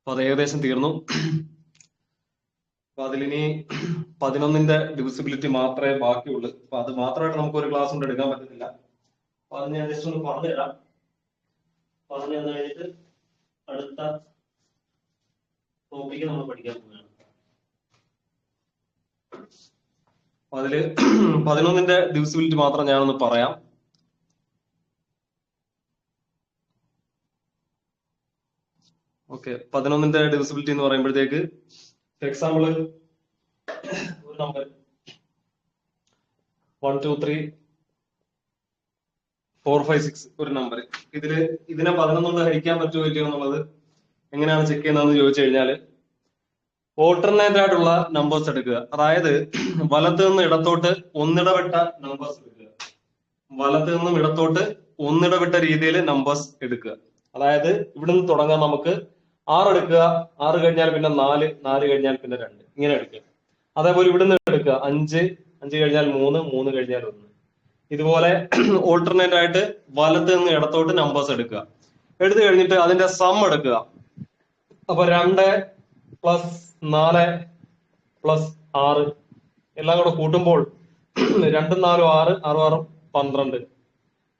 അപ്പൊ അത് ഏകദേശം തീർന്നു. അപ്പൊ അതിലിനി 11ന്റെ ഡിവിസിബിലിറ്റി മാത്രമേ ബാക്കിയുള്ളൂ. അപ്പൊ അത് മാത്രമായിട്ട് നമുക്ക് ഒരു ക്ലാസ് കൊണ്ട് എടുക്കാൻ പറ്റത്തില്ല. അപ്പൊ അത് ഞാൻ ജസ്റ്റ് ഒന്ന് പറഞ്ഞുതരാം. പറഞ്ഞു തന്നു കഴിഞ്ഞിട്ട് അടുത്ത ടോപ്പിക്ക് നമ്മൾ പഠിക്കാൻ പോവുകയാണ്. അതില് 11ന്റെ ഡിവിസിബിലിറ്റി മാത്രം ഞാനൊന്ന് പറയാം. ഓക്കെ, 11ന്റെ ഡിവിസിബിലിറ്റി എന്ന് പറയുമ്പോഴത്തേക്ക് എക്സാമ്പിൾ ഒരു നമ്പർ 1 2 3 4 5 6 ഒരു നമ്പർ. ഇതിനെ 11 കൊണ്ട് ഹരിക്കാൻ പറ്റുമോ ഇല്ലയോ എന്നുള്ളത് എങ്ങനെയാണ് ചെക്ക് ചെയ്യുന്നതെന്ന് ചോദിച്ചു കഴിഞ്ഞാൽ ഓൾട്ടർനേറ്റ് ആയിട്ടുള്ള നമ്പേഴ്സ് എടുക്കുക. അതായത് വലത്ത് നിന്ന് ഇടത്തോട്ട് ഒന്നിടവിട്ട നമ്പേഴ്സ് എടുക്കുക. വലത്ത് നിന്നും ഇടത്തോട്ട് ഒന്നിടവിട്ട രീതിയിൽ നമ്പേഴ്സ് എടുക്കുക. അതായത് ഇവിടെ നിന്ന് തുടങ്ങാൻ നമുക്ക് 6 എടുക്കുക, 6 കഴിഞ്ഞാൽ പിന്നെ 4, 4 കഴിഞ്ഞാൽ പിന്നെ 2, ഇങ്ങനെ എടുക്കുക. അതേപോലെ ഇവിടെ നിന്ന് എടുക്കുക 5, 5 കഴിഞ്ഞാൽ 3, 3 കഴിഞ്ഞാൽ 1. ഇതുപോലെ ഓൾട്ടർനേറ്റ് ആയിട്ട് വലത്ത് നിന്ന് ഇടത്തോട്ട് നമ്പേഴ്സ് എടുക്കുക. എടുത്തു കഴിഞ്ഞിട്ട് അതിന്റെ സം എടുക്കുക. അപ്പൊ 2 പ്ലസ് 4 പ്ലസ് 6 എല്ലാം കൂടെ കൂട്ടുമ്പോൾ 2 4 6, 6 6 12.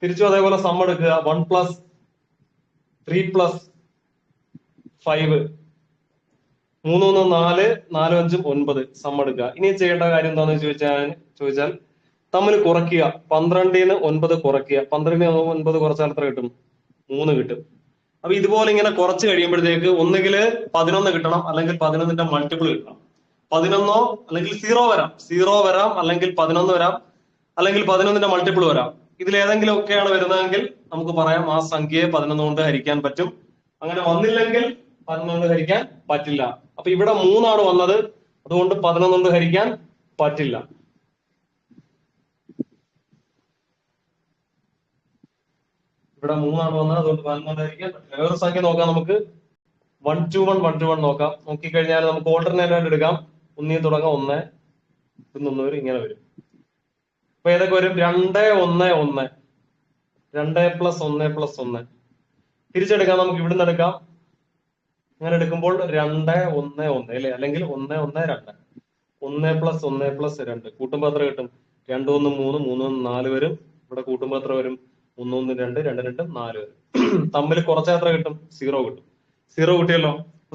തിരിച്ചു അതേപോലെ സം എടുക്കുക. 1 പ്ലസ് 3 പ്ലസ് 5, 3 1 4, 4 5 9 സം എടുക്കുക. ഇനി ചെയ്യേണ്ട കാര്യം എന്താണെന്ന് ചോദിച്ചാൽ തമ്മിൽ കുറയ്ക്കുക. 12ന് 9 കുറയ്ക്കുക. 12ന് 9 കുറച്ചാൽ എത്ര കിട്ടും? 3 കിട്ടും. അപ്പൊ ഇതുപോലെ ഇങ്ങനെ കുറച്ച് കഴിയുമ്പോഴത്തേക്ക് ഒന്നുകിൽ 11 കിട്ടണം, അല്ലെങ്കിൽ 11ന്റെ മൾട്ടിപ്പിൾ കിട്ടണം. 11 അല്ലെങ്കിൽ 0 വരാം, 0 വരാം, അല്ലെങ്കിൽ 11 വരാം, അല്ലെങ്കിൽ 11ന്റെ മൾട്ടിപ്പിൾ വരാം. ഇതിലേതെങ്കിലും ഒക്കെയാണ് വരുന്നതെങ്കിൽ നമുക്ക് പറയാം ആ സംഖ്യയെ 11 കൊണ്ട് ഹരിക്കാൻ പറ്റും. അങ്ങനെ വന്നില്ലെങ്കിൽ 11 കൊണ്ട് ഹരിക്കാൻ പറ്റില്ല. അപ്പൊ ഇവിടെ 3 വന്നത്, അതുകൊണ്ട് 11 കൊണ്ട് ഹരിക്കാൻ പറ്റില്ല. ഇവിടെ 3 വന്നത്, അതുകൊണ്ട് 11 കൊണ്ട് ഹരിക്കാൻ പറ്റില്ല. വേറൊരു സംഖ്യ നോക്കാം നമുക്ക്. 1 2 1 1 2 1 നോക്കാം. നോക്കിക്കഴിഞ്ഞാൽ നമുക്ക് ഓൾട്ടർനേറ്റ് ആയിട്ട് എടുക്കാം. 1 തുടങ്ങാം, 1 1 വരും, ഇങ്ങനെ വരും. അപ്പൊ ഏതൊക്കെ വരും? 2 1 1, 2 പ്ലസ് 1 പ്ലസ് 1. തിരിച്ചെടുക്കാം, നമുക്ക് ഇവിടുന്ന് എടുക്കാം. അങ്ങനെ എടുക്കുമ്പോൾ 2 1 1 അല്ലെ, അല്ലെങ്കിൽ 1 1 2. 1 പ്ലസ് 1 പ്ലസ് 2 കൂട്ടുമ്പോ എത്ര കിട്ടും? 2 1 3, 3 1 4 വരും. ഇവിടെ കൂട്ടുമ്പോ എത്ര വരും? 1 1 2, 2 2 4 വരും. തമ്മിൽ കുറച്ചാൽ എത്ര കിട്ടും? 0 കിട്ടും. 0 കിട്ടിയല്ലോ.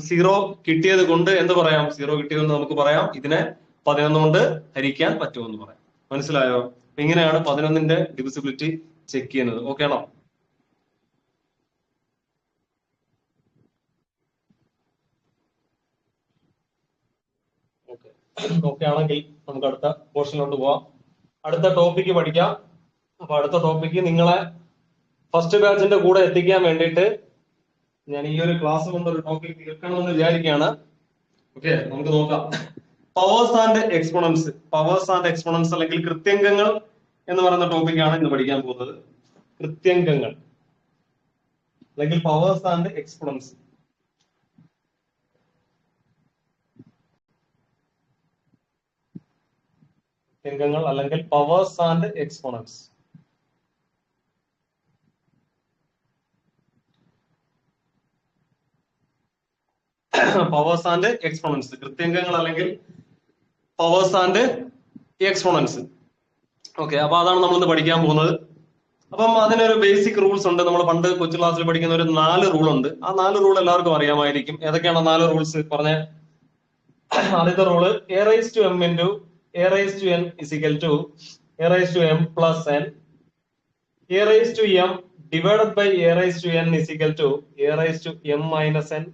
0 കിട്ടിയത് കൊണ്ട് എന്ത് പറയാം? 0 കിട്ടിയതെന്ന് നമുക്ക് പറയാം ഇതിനെ 11 കൊണ്ട് ഹരിക്കാൻ പറ്റുമെന്ന് പറയാം. മനസ്സിലായോ? ഇങ്ങനെയാണ് 11ന്റെ ഡിവിസിബിലിറ്റി ചെക്ക് ചെയ്യുന്നത്. ഓക്കെ ആണോ? ഓക്കെ ആണെങ്കിൽ നമുക്ക് അടുത്ത പോർഷനിലോട്ട് പോവാം. അടുത്ത ടോപ്പിക്ക് പഠിക്കാം. അപ്പൊ അടുത്ത ടോപ്പിക്ക് നിങ്ങളെ ഫസ്റ്റ് ബാച്ചിന്റെ കൂടെ എത്തിക്കാൻ വേണ്ടിയിട്ട് ഞാൻ ഈ ഒരു ക്ലാസ് കൊണ്ട് ഒരു ടോപ്പിക് തീർക്കണമെന്ന് വിചാരിക്കുകയാണ്. ഓക്കെ, നമുക്ക് നോക്കാം. Powers and exponents. Powers and exponents അല്ലെങ്കിൽ കൃത്യംഗങ്ങൾ എന്ന് പറയുന്ന ടോപ്പിക്കാണ് ഇന്ന് പഠിക്കാൻ പോകുന്നത്. കൃത്യംഗങ്ങൾ അല്ലെങ്കിൽ പവേഴ്സ് ആൻഡ് എക്സ്പോണൻസ്. കൃത്യംഗങ്ങൾ അല്ലെങ്കിൽ powers and exponents. Powers and exponents, കൃത്യംഗങ്ങൾ അല്ലെങ്കിൽ പവേഴ്സ് ആൻഡ് എക്സ്പോണൻസ്. ഓക്കെ, അപ്പൊ അതാണ് നമ്മൾ ഇന്ന് പഠിക്കാൻ പോകുന്നത്. അപ്പം അതിനൊരു ബേസിക് റൂൾസ് ഉണ്ട്. നമ്മൾ പണ്ട് കൊച്ചു ക്ലാസ്സിൽ പഠിക്കുന്ന ഒരു 4 റൂൾ ഉണ്ട്. ആ 4 റൂൾ എല്ലാവർക്കും അറിയാമായിരിക്കും. ഏതൊക്കെയാണ് 4 റൂൾസ്? പറഞ്ഞ ആദ്യത്തെ rule a raised to m into a raised to n is equal to a raised to m plus n. a raised to m divided by a raised to n is equal to a raised to m minus n.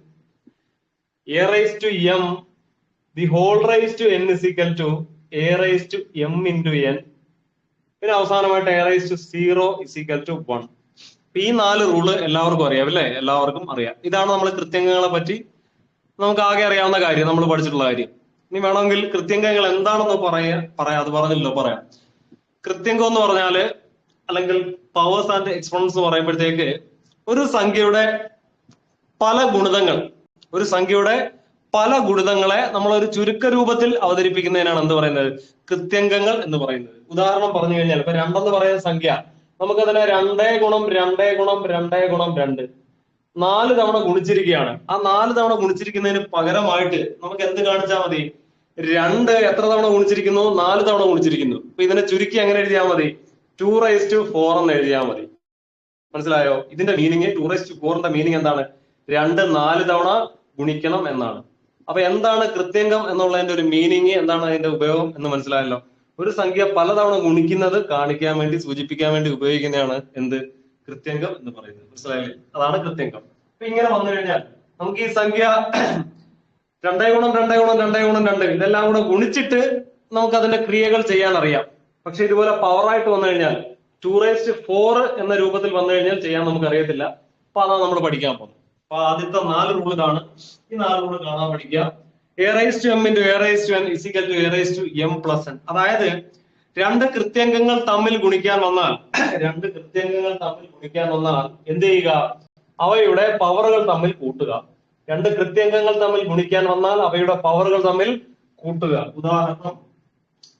a raised to m the whole raised to n is equal to a raised to m into n. പിന്നെ അവസാനമായിട്ട് a raised to 0 is equal to 1. ഈ 4 rule എല്ലാവർക്കും അറിയാം അല്ലേ? എല്ലാവർക്കും അറിയാം. ഇതാണ് നമ്മൾ കൃത്യംഗങ്ങളെ പറ്റി നമുക്ക് ആകെ അറിയാവുന്ന കാര്യം, നമ്മൾ പഠിച്ചിട്ടുള്ള കാര്യം. ഇനി വേണമെങ്കിൽ കൃത്യംഗങ്ങൾ എന്താണെന്ന് പറയാം. അത് പറഞ്ഞില്ലോ, പറയാം. കൃത്യംഗം എന്ന് പറഞ്ഞാല് അല്ലെങ്കിൽ പവേഴ്സ് ആൻഡ് എക്സ്പോണൻസ് എന്ന് പറയുമ്പോഴത്തേക്ക് ഒരു സംഖ്യയുടെ പല ഗുണിതങ്ങളെ നമ്മൾ ഒരു ചുരുക്ക രൂപത്തിൽ അവതരിപ്പിക്കുന്നതിനാണ് എന്ത് പറയുന്നത്? കൃത്യംഗങ്ങൾ എന്ന് പറയുന്നത്. ഉദാഹരണം പറഞ്ഞു കഴിഞ്ഞാൽ ഇപ്പൊ 2 എന്ന് പറയുന്ന സംഖ്യ, നമുക്കതിനെ 2 ഗുണം 2 ഗുണം 2 ഗുണം 2, 4 തവണ ഗുണിച്ചിരിക്കുകയാണ്. ആ 4 തവണ ഗുണിച്ചിരിക്കുന്നതിന് പകരമായിട്ട് നമുക്ക് എന്ത് കാണിച്ചാൽ മതി? 2 എത്ര തവണ ഗുണിച്ചിരിക്കുന്നു? 4 തവണ ഗുണിച്ചിരിക്കുന്നു. അപ്പൊ ഇതിനെ ചുരുക്കി എങ്ങനെ എഴുതിയാൽ മതി? 2⁴ എന്ന് എഴുതിയാൽ മതി. മനസ്സിലായോ? ഇതിന്റെ മീനിങ് 2⁴ മീനിങ് എന്താണ്? 2 4 തവണ ഗുണിക്കണം എന്നാണ്. അപ്പൊ എന്താണ് കൃത്യംഗം എന്നുള്ളതിന്റെ ഒരു മീനിങ്, എന്താണ് അതിന്റെ ഉപയോഗം എന്ന് മനസ്സിലായല്ലോ. ഒരു സംഖ്യ പലതവണ ഗുണിക്കുന്നത് കാണിക്കാൻ വേണ്ടി, സൂചിപ്പിക്കാൻ വേണ്ടി ഉപയോഗിക്കുന്നതാണ് എന്ത്? കൃത്യംഗം എന്ന് പറയുന്നത്. മനസ്സിലായില്ലേ? അതാണ് കൃത്യംഗം. അപ്പൊ ഇങ്ങനെ വന്നു കഴിഞ്ഞാൽ നമുക്ക് ഈ സംഖ്യ 2 ഗുണം 2 ഗുണം 2 ഗുണം 2 ഇതെല്ലാം കൂടെ ഗുണിച്ചിട്ട് നമുക്ക് അതിന്റെ ക്രിയകൾ ചെയ്യാൻ അറിയാം. പക്ഷെ ഇതുപോലെ പവറായിട്ട് വന്നു കഴിഞ്ഞാൽ 2⁴ എന്ന രൂപത്തിൽ വന്നു കഴിഞ്ഞാൽ ചെയ്യാൻ നമുക്ക് അറിയത്തില്ല. അപ്പൊ അതാണ് നമ്മൾ പഠിക്കാൻ പോകുന്നത്. അപ്പൊ ആദ്യത്തെ 4 റൂൾ ഇതാണ്. ഈ 4 റൂൾ കാണാൻ പഠിക്കുക. a⁻m × a⁻n = a⁻m+n. അതായത് രണ്ട് കൃത്യംഗങ്ങൾ തമ്മിൽ ഗുണിക്കാൻ വന്നാൽ എന്ത് ചെയ്യുക? അവയുടെ പവറുകൾ തമ്മിൽ കൂട്ടുക. രണ്ട് കൃത്യംഗങ്ങൾ തമ്മിൽ ഗുണിക്കാൻ വന്നാൽ അവയുടെ പവറുകൾ തമ്മിൽ കൂട്ടുക. ഉദാഹരണം,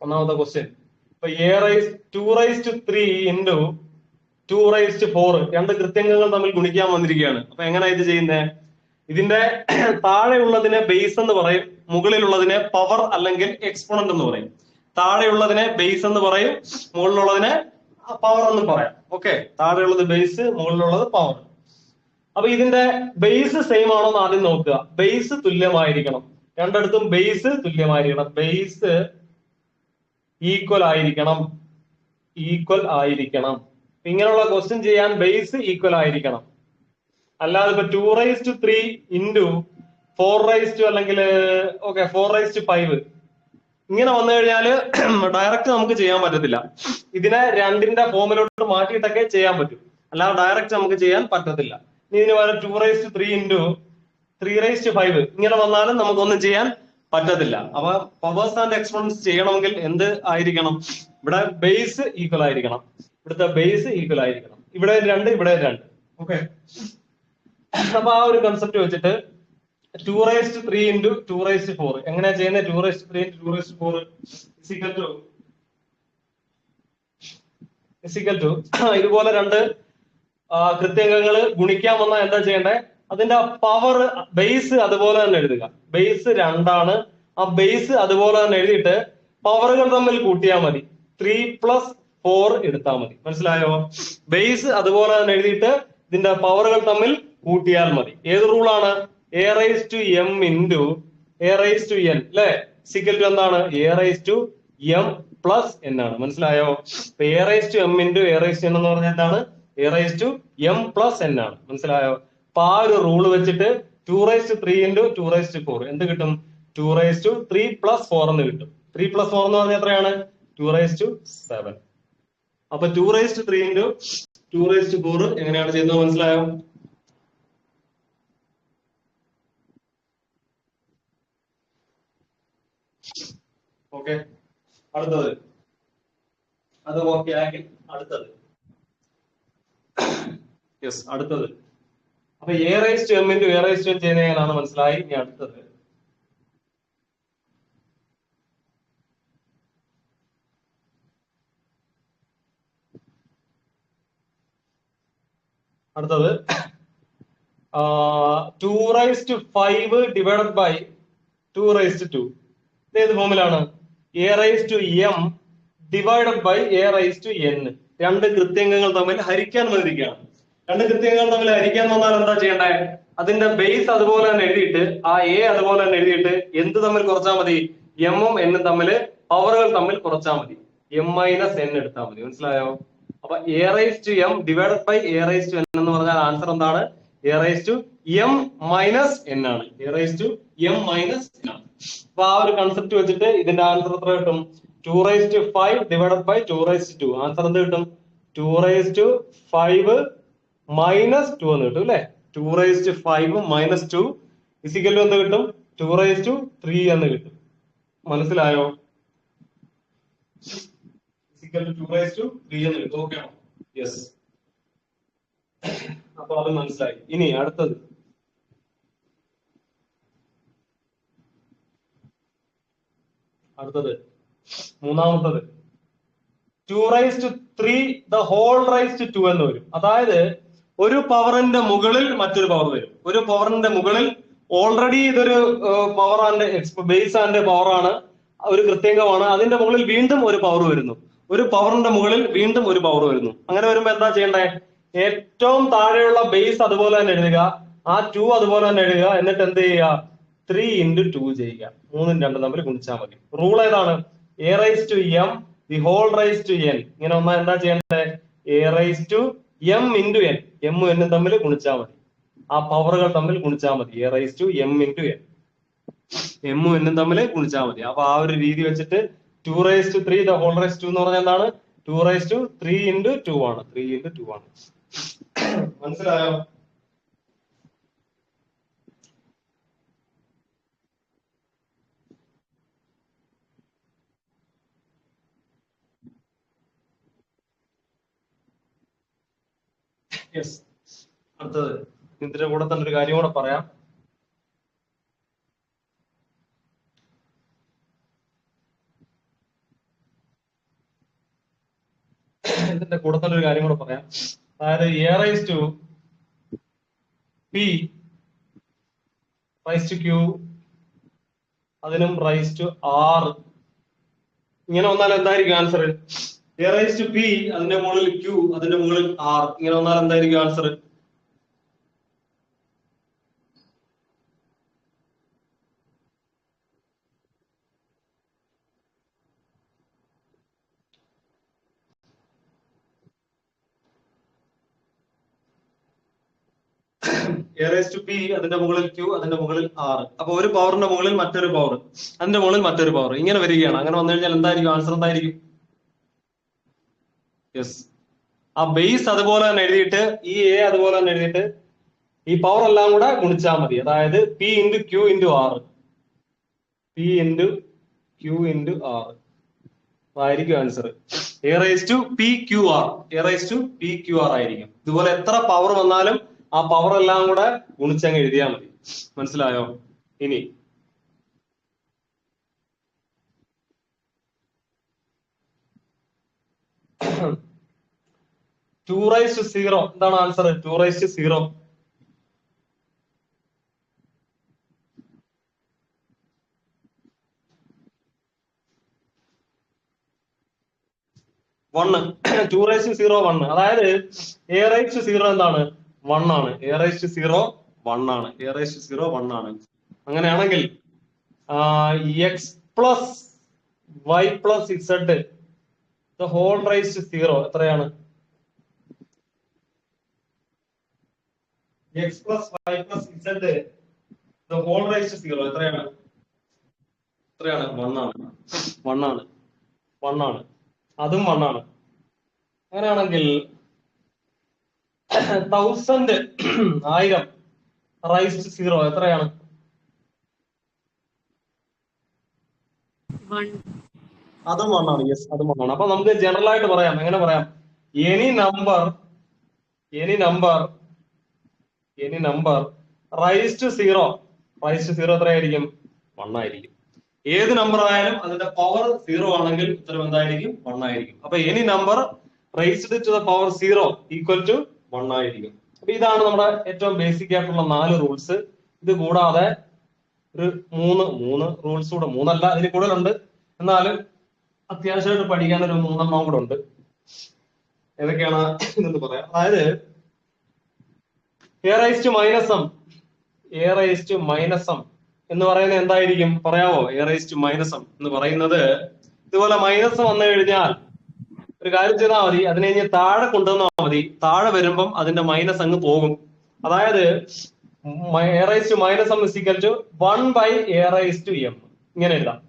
ഒന്നാമത്തെ ക്വസ്റ്റ്യൻ. ഇപ്പൊ 2�3× 2⁴ രണ്ട് കൃത്യംഗങ്ങൾ തമ്മിൽ ഗുണിക്കാൻ വന്നിരിക്കുകയാണ്. അപ്പൊ എങ്ങനെ ഇത് ചെയ്യുന്നത്? ഇതിന്റെ താഴെയുള്ളതിനെ ബേസ് എന്ന് പറയും, മുകളിലുള്ളതിനെ പവർ അല്ലെങ്കിൽ എക്സ്പോണന്റ് എന്ന് പറയും. താഴെയുള്ളതിനെ ബേസ് എന്ന് പറയും, മുകളിലുള്ളതിനെ പവർ എന്ന് പറയാം. ഓക്കെ, താഴെയുള്ളത് ബേസ്, മുകളിലുള്ളത് പവർ. അപ്പൊ ഇതിന്റെ ബേസ് സെയിം ആണോ എന്ന് ആദ്യം നോക്കുക. ബേസ് തുല്യമായിരിക്കണം, രണ്ടിടത്തും ബേസ് തുല്യമായിരിക്കണം. ബേസ് ഈക്വൽ ആയിരിക്കണം. ഇങ്ങനെയുള്ള ക്വസ്റ്റ്യൻ ചെയ്യാൻ ബേസ് ഈക്വൽ ആയിരിക്കണം. അല്ലാതെ ഇപ്പൊ 2�3× 4 അല്ലെങ്കിൽ 4⁵ ഇങ്ങനെ വന്നു കഴിഞ്ഞാല് ഡയറക്റ്റ് നമുക്ക് ചെയ്യാൻ പറ്റത്തില്ല. ഇതിനെ 2ന്റെ ഫോമിലോട്ട് മാറ്റിയിട്ടൊക്കെ ചെയ്യാൻ പറ്റും, അല്ലാതെ ഡയറക്റ്റ് നമുക്ക് ചെയ്യാൻ പറ്റത്തില്ല. ഇതിന് പകരം 2�3× 3⁵ ഇങ്ങനെ വന്നാലും നമുക്കൊന്നും ചെയ്യാൻ പറ്റത്തില്ല. അപ്പൊ പവേഴ്സ് ആൻഡ് എക്സ്പോണൻസ് ചെയ്യണമെങ്കിൽ എന്ത് ആയിരിക്കണം? ഇവിടെ ബേസ് ഈക്വൽ ആയിരിക്കണം. ഇവിടുത്തെ ബേസ് ഈക്വൽ ആയിരിക്കണം. ഇവിടെ 2, ഇവിടെ 2. ഓക്കെ, അപ്പൊ ആ ഒരു കൺസെപ്റ്റ് വെച്ചിട്ട് 2�3× 2⁴ എങ്ങനെയാ ചെയ്യുന്നത്? 2�3× 2⁴ ഇതുപോലെ രണ്ട് കൃത്യംഗങ്ങള് ഗുണിക്കാൻ വന്നാൽ എന്താ ചെയ്യേണ്ടത്? അതിന്റെ പവർ ബേസ് അതുപോലെ തന്നെ എഴുതുക. ബേസ് 2 ആ ബേസ് അതുപോലെ തന്നെ എഴുതിയിട്ട് പവറുകൾ തമ്മിൽ കൂട്ടിയാൽ മതി. 3+4 എടുത്താൽ മതി. മനസ്സിലായോ? ബേസ് അതുപോലെ തന്നെ എഴുതിയിട്ട് ഇതിന്റെ പവറുകൾ തമ്മിൽ കൂട്ടിയാൽ മതി. ഏത് റൂളാണ്? a⁻m × a⁻n അല്ലെ? = എന്താണ്? a⁻m+n ആണ്. മനസ്സിലായോ? a⁻m × a⁻n എന്ന് പറഞ്ഞാൽ എന്താണ്? a⁻m+n ആണ്. മനസ്സിലായോ? അപ്പൊ ആ ഒരു റൂള് വെച്ചിട്ട് 2�3× 2⁴ എന്ത് കിട്ടും? 2�3+4 എന്ന് കിട്ടും. 3+4 എന്ന് പറഞ്ഞാൽ എത്രയാണ്? 2�7. അപ്പൊ 2�3× 2⁴ എങ്ങനെയാണ് ചെയ്യുന്നത്? മനസ്സിലായോ? ഓക്കെ, അടുത്തത്. അത് ഓക്കെ ആക്കി അടുത്തത്. യെസ്, അടുത്തത്. അപ്പൊ a⁻m × a⁻n ചെയ്യുന്ന എങ്ങനെയാണെന്ന് മനസ്സിലായി. ഇനി അടുത്തത് അടുത്തത് 2⁵ ഡിവൈഡഡ് ബൈ 2�2. ഏത് ഫോമിലാണ്? a⁻m divided by a⁻n. രണ്ട് കൃത്യംഗങ്ങൾ തമ്മിൽ ഹരിക്കാൻ വന്നിരിക്കുകയാണ്. രണ്ട് കൃത്യംഗങ്ങൾ തമ്മിൽ ഹരിക്കാൻ വന്നാൽ എന്താ ചെയ്യേണ്ടത്? അതിന്റെ ബേസ് അതുപോലെ തന്നെ എഴുതിയിട്ട് ആ a അതുപോലെ തന്നെ എഴുതിയിട്ട് എന്ത് തമ്മിൽ കുറച്ചാൽ മതി? m ഉം n ഉം തമ്മിൽ പവറുകൾ തമ്മിൽ കുറച്ചാൽ മതി. m-n എടുത്താൽ മതി. മനസ്സിലായോ? അപ്പൊ a⁻m ഡിവൈഡഡ് ബൈ a⁻n എന്ന് പറഞ്ഞാൽ ആൻസർ എന്താണ്? a⁻m-n ആണ്. a⁻m-n ആണ്. അപ്പൊ ആ ഒരു കൺസെപ്റ്റ് വെച്ചിട്ട് ഇതിന്റെ ആൻസർ എത്ര കിട്ടും? 2⁵ ഡിവൈഡഡ് ബൈ 2�2. ആൻസർ എന്ത് കിട്ടും? 2⁵ -2 എന്ന് കിട്ടും അല്ലെ? 2⁵ -2 = എന്ത് കിട്ടും? 2�3 എന്ന് കിട്ടും. മനസ്സിലായോ? 2�3 എന്ന് കിട്ടും. ഓക്കെ ആണോ? യെസ്. അപ്പൊ അത് മനസ്സിലായി. ഇനി അടുത്തത് മൂന്നാമത്തത് 2⁵3 the whole raised to എന്ന് വരും. അതായത് ഒരു പവറിന്റെ മുകളിൽ മറ്റൊരു പവർ വരും. ഒരു പവറിന്റെ മുകളിൽ ഓൾറെഡി ഇതൊരു power and base and power ആണ്, ഒരു കൃത്യംഗമാണ്. അതിന്റെ മുകളിൽ വീണ്ടും ഒരു പവർ വരുന്നു. ഒരു പവറിന്റെ മുകളിൽ വീണ്ടും ഒരു പവർ വരുന്നു. അങ്ങനെ വരുമ്പോ എന്താ ചെയ്യണ്ടേ? ഏറ്റവും താഴെയുള്ള ബേസ് അതുപോലെ തന്നെ എഴുതുക, ആ 2 അതുപോലെ തന്നെ എഴുതുക. എന്നിട്ട് എന്ത് ചെയ്യുക? 3 into 2 ചെയ്യുക. 3ഉം 2ഉം തമ്മിൽ ഗുണിച്ചാൽ മതി. റൂൾ ഏതാണ്? a raised to m the whole raised to n. ഇങ്ങനെ വന്നാൽ എന്താ ചെയ്യേണ്ടത്? a raised to m into n. m n തമ്മിൽ ഗുണിച്ചാൽ മതി. ആ പവറുകൾ തമ്മിൽ ഗുണിച്ചാൽ മതി. a raised to m into n. m n തമ്മിൽ ഗുണിച്ചാൽ മതി. അപ്പൊ ആ ഒരു രീതി വെച്ചിട്ട് 2 raised to 3 the whole raised to എന്ന് പറഞ്ഞാൽ എന്താണ്? 2 raised to 3 into 2 ആണ്. 3 into 2 ആണ്. മനസ്സിലായോ? യെസ്. അടുത്തത് ഇതിന്റെ കൂടെ തന്നെ ഒരു കാര്യം കൂടെ പറയാം. ഇതിന്റെ കൂടെ തന്നെ ഒരു കാര്യം കൂടെ പറയാം. അതായത് a raised to p raised to q, അതിനും raised to r. ഇങ്ങനെ വന്നാൽ എന്തായിരിക്കും answer? a raised to p അതിന്റെ മുകളിൽ q, അതിന്റെ മുകളിൽ r. ഇങ്ങനെ വന്നാൽ എന്തായിരിക്കും answer? a raised to p അതിന്റെ മുകളിൽ q, അതിന്റെ മുകളിൽ r. അപ്പൊ ഒരു പവറിന്റെ മുകളിൽ മറ്റൊരു പവർ, അതിന്റെ മുകളിൽ മറ്റൊരു പവർ, ഇങ്ങനെ വരികയാണ്. അങ്ങനെ വന്നു കഴിഞ്ഞാൽ എന്തായിരിക്കും ആൻസർ? എന്തായിരിക്കും? യെസ്. ആ ബേസ് അതുപോലെ തന്നെ എഴുതിയിട്ട് ഈ a അതുപോലെ തന്നെ എഴുതിയിട്ട് ഈ പവർ എല്ലാം കൂടെ ഗുണിച്ചാൽ മതി. അതായത് p into q into r, p into q into r ആയിരിക്കും answer. a raised to pqr, a raised to pqr ആയിരിക്കും. ഇതുപോലെ എത്ര പവർ വന്നാലും ആ പവർ എല്ലാം കൂടെ ഗുണിച്ചങ്ങ് എഴുതിയാൽ മതി. മനസ്സിലായോ? ഇനി 2 raised to 0 എന്താണ് answer? 2 raised to 0. One. 2 raised to 0 1. അതായത് a raised to 0 എന്താണ്? 1 ആണ്. a raised to 0 1 ആണ്. a raised to 0 1 ആണ്. അങ്ങനെയാണെങ്കിൽ x plus y plus z the whole raised to 0 എത്രയാണ്? x plus y plus z the whole raised to 0 എത്രയാണ്? എത്രയാണ്? 1 ആണ്. 1 ആണ്. 1 ആണ്. അതും 1 ആണ്. അങ്ങനെയാണെങ്കിൽ 1000 1000 റൈസ് ടു 0 എത്രയാണ്? അതും 1 ആണ്. യെസ്, അതും 1 ആണ്. അപ്പൊ നമുക്ക് ജനറൽ ആയിട്ട് പറയാം. എങ്ങനെ പറയാം? എനി നമ്പർ റൈസ് ടു 0 എത്രയായിരിക്കും? 1 ആയിരിക്കും. ഏത് നമ്പർ ആയാലും അതിന്റെ പവർ 0 ആണെങ്കിൽ ഉത്തരം എന്തായിരിക്കും? 1 ആയിരിക്കും. അപ്പൊ any number raised to the power 0 equal to 1 ആയിരിക്കും. അപ്പൊ ഇതാണ് നമ്മുടെ ഏറ്റവും ബേസിക് ആയിട്ടുള്ള 4 റൂൾസ്. ഇത് കൂടാതെ ഒരു മൂന്ന് റൂൾസ് കൂടെ, 3 അല്ല ഇതിൽ കൂടുതലുണ്ട്, എന്നാലും അത്യാവശ്യമായിട്ട് പഠിക്കാൻ ഒരു 3 കൂടെ ഉണ്ട്. ഏതൊക്കെയാണ് എന്ന് പറയാം. അതായത് a raised to minus m എന്ന് പറയുന്നത് എന്തായിരിക്കും? പറയാവോ? a raised to minus m എന്ന് പറയുന്നത് ഇതുപോലെ മൈനസ് വന്നു കഴിഞ്ഞാൽ ഒരു കാര്യം ചെയ്താൽ മതി, അതിനെ ഇനി താഴെ കൊണ്ടുവന്നാൽ മതി. താഴെ വരുമ്പം അതിന്റെ മൈനസ് അങ്ങ് പോകും. അതായത് a raised to minus m is equal to 1 by a raised to m. ഇങ്ങനെ എഴുതാം.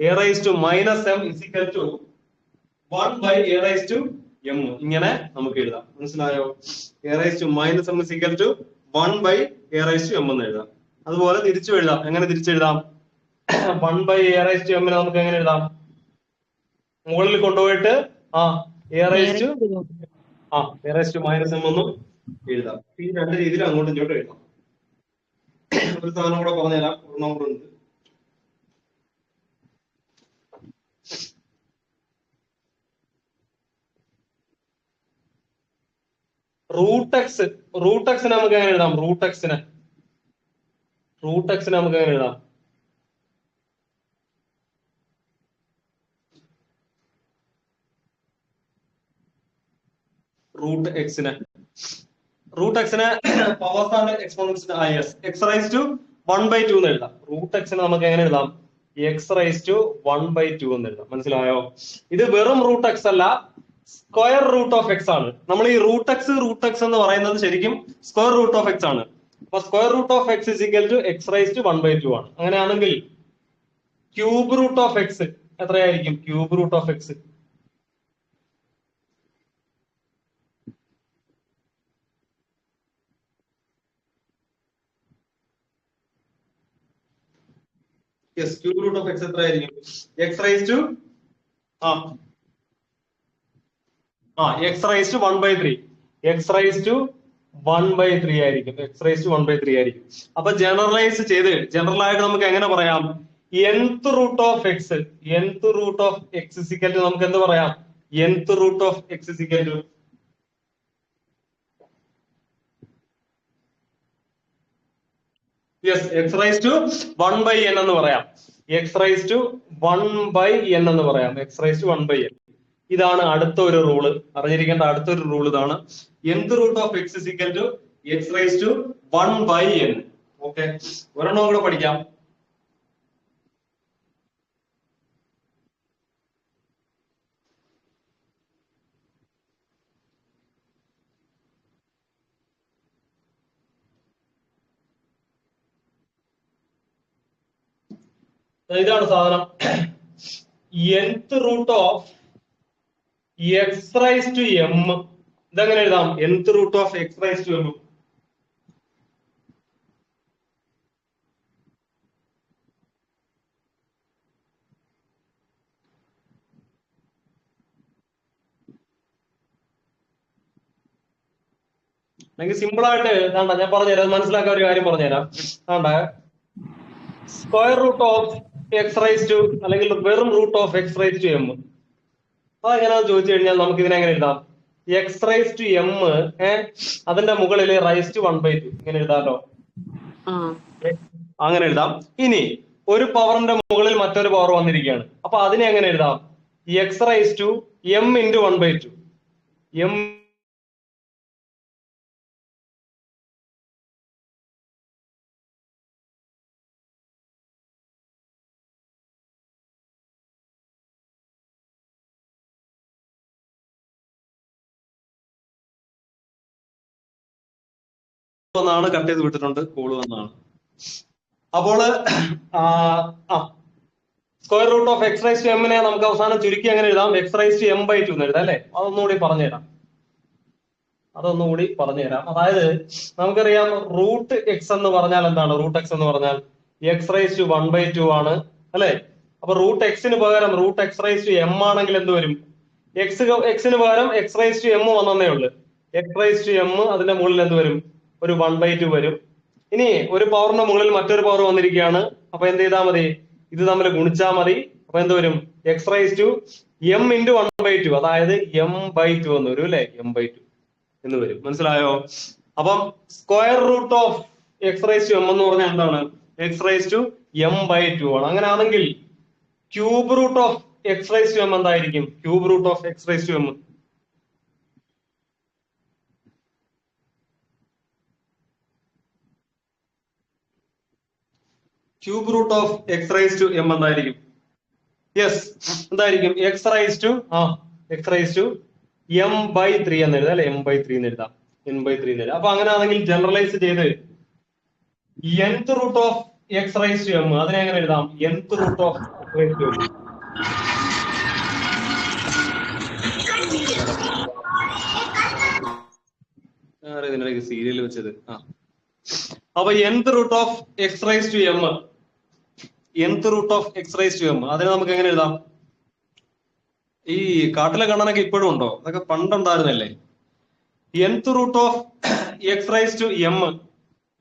a raised to minus m is equal to 1 by a raised to m. ഇങ്ങനെ നമുക്ക് എഴുതാം. മനസ്സിലായോ? a raised to minus m is equal to 1 by a raised to m എന്ന് എഴുതാം. അതുപോലെ തിരിച്ചു എഴുതാം. എങ്ങനെ തിരിച്ചെഴുതാം? 1 by a raised to m നെ നമുക്ക് എങ്ങനെ എഴുതാം? മുകളിൽ കൊണ്ടുപോയിട്ട് a raised to minus m എന്നും എഴുതാം. ഈ രണ്ട് രീതിയിൽ അങ്ങോട്ടും ഇങ്ങോട്ടും എഴുതാം. ഒരു സാധനം കൂടെ പറഞ്ഞുതരാം. ഒരെണ്ണം കൂടെ ഉണ്ട്. റൂട്ട് എക്സിനെ നമുക്ക് എങ്ങനെ എഴുതാം? റൂട്ട് എക്സിനെ നമുക്ക് എങ്ങനെ എഴുതാം? റൂട്ട് എക്സിനെ പവേഴ്സ് ആൻഡ് എക്സ്പോണൻസിന്റെ എക്സ് റൈസ് ടു 1/2 എന്ന് എഴുതാം. റൂട്ട് എക്സിനെ നമുക്ക് എങ്ങനെ എഴുതാം? എക്സ് റൈസ് ടു 1/2 എന്ന് എഴുതാം. മനസ്സിലായോ? ഇത് വെറും റൂട്ട് എക്സ് അല്ല, സ്ക്വയർ റൂട്ട് ഓഫ് എക്സ് ആണ്. നമ്മൾ ഈ റൂട്ട് എക്സ് എന്ന് പറയുന്നത് ശരിക്കും സ്ക്വയർ റൂട്ട് ഓഫ് എക്സ് ആണ്. അപ്പൊ square root of x is equal to x raise to 1/2 ആണ്. അങ്ങനെയാണെങ്കിൽ ക്യൂബ് റൂട്ട് ഓഫ് എക്സ് എത്രയായിരിക്കും? Cube root of x cube root of x എത്രയായിരിക്കും? X raise to x raise to 1/3 x raise to 1/3 ആയിരിക്കും. X raise to 1/3 ആയിരിക്കും. അപ്പൊ general ആയിട്ട് നമുക്ക് എങ്ങനെ പറയാം? nth root of x is equal to നമുക്ക് എന്ത് പറയാം? nth root of x is equal to x raise to 1/n എന്ന് പറയാം. എക്സ് റൈസ് ടു 1/n എന്ന് പറയാം. X raise to 1/n. ഇതാണ് അടുത്ത ഒരു റൂള്, അറിഞ്ഞിരിക്കേണ്ട അടുത്തൊരു റൂൾ ഇതാണ്. nth root of x is equal to x raise to 1/n. Okay, ഒരെണ്ണം കൂടെ പഠിക്കാം. ഇതാണ് സാധനം. nth root of x raise to m. ഇതെങ്ങനെ എഴുതാം? nth root of x raise to m. അല്ലെങ്കിൽ സിമ്പിൾ ആയിട്ട് വേണ്ട, ഞാൻ പറഞ്ഞുതരാം, മനസ്സിലാക്കാൻ ഒരു കാര്യം പറഞ്ഞുതരാം. വേണ്ട, square root of x raise to അല്ലെങ്കിൽ വെറും root of x raise to m. അതെങ്ങനെയാന്ന് ചോദിച്ചു കഴിഞ്ഞാൽ നമുക്ക് ഇതിനെങ്ങനെ എഴുതാം? എക്സ് റൈസ് ടു എം അതിന്റെ മുകളിൽ റൈസ് ടു 1/2 ഇങ്ങനെ എഴുതാമല്ലോ. അങ്ങനെ എഴുതാം. ഇനി ഒരു പവറിന്റെ മുകളിൽ മറ്റൊരു പവർ വന്നിരിക്കുകയാണ്. അപ്പൊ അതിനെ എങ്ങനെ എഴുതാം? X raise to m into 1/2. M എന്നാണ് കട്ട് ചെയ്ത് വിട്ടിട്ടുണ്ട്, കോള് വന്നാണ്. അപ്പോൾ square root of x raise to എമ്മിനെ നമുക്ക് അവസാനം ചുരുക്കി എങ്ങനെ എഴുതാം? എക്സ് റൈസ് ടു m/2 എന്ന് എഴുതാം അല്ലെ? അതൊന്നുകൂടി പറഞ്ഞുതരാം. അതായത് നമുക്കറിയാം റൂട്ട് എക്സ് എന്ന് പറഞ്ഞാൽ എന്താണ്? റൂട്ട് എക്സ് എന്ന് പറഞ്ഞാൽ എക്സ് റൈസ് ടു 1/2 ആണ് അല്ലെ? അപ്പൊ റൂട്ട് എക്സിന് പകരം root x raise to m ആണെങ്കിൽ എന്ത് വരും? എക്സിന് പകരം എക്സ് റൈസ് ടു എം വന്നേ ഉള്ളു. എക്സ് റൈസ് ടു എം അതിന്റെ മുകളിൽ എന്ത് വരും? ഒരു 1/2 വരും. ഇനി ഒരു പവറിന്റെ മുകളിൽ മറ്റൊരു പവർ വന്നിരിക്കുകയാണ്. അപ്പൊ എന്ത് ചെയ്താൽ മതി? ഇത് തമ്മിൽ ഗുണിച്ചാൽ മതി. അപ്പൊ എന്ത് വരും? X raise to m into 1/2, അതായത് m/2 എന്ന് വരും അല്ലെ? m/2 എന്ന് വരും. മനസ്സിലായോ? അപ്പം square root of x raise to m എന്ന് പറഞ്ഞാൽ എന്താണ്? എക്സ് റൈസ് ടു m/2 ആണ്. അങ്ങനെയാണെങ്കിൽ cube root of x raise to m എന്തായിരിക്കും? Cube root of x raise to m cube root of x raise to m എന്തായിരിക്കും? Yes, എന്തായിരിക്കും? X raise to m/3 എന്ന് എഴുതാം അല്ലെ? m/3 എന്ന് എഴുതാം. n/3 എന്ന് എഴുതാം. അപ്പൊ അങ്ങനെയാണെങ്കിൽ ജനറലൈസ് ചെയ്ത് nth root of x raise to m അതിനെ എങ്ങനെ എഴുതാം? nth root of x raise to m. ഇതിനിടയ്ക്ക് സീരിയൽ വെച്ചത്. അപ്പൊ nth root of x raise to m, nth root of x raise to m അതിനെ നമുക്ക് എങ്ങനെ എഴുതാം? ഈ കാട്ടിലെ കണ്ണനൊക്കെ ഇപ്പോഴും ഉണ്ടോ? അതൊക്കെ പണ്ടുണ്ടായിരുന്നല്ലേ. nth root of x raise to m,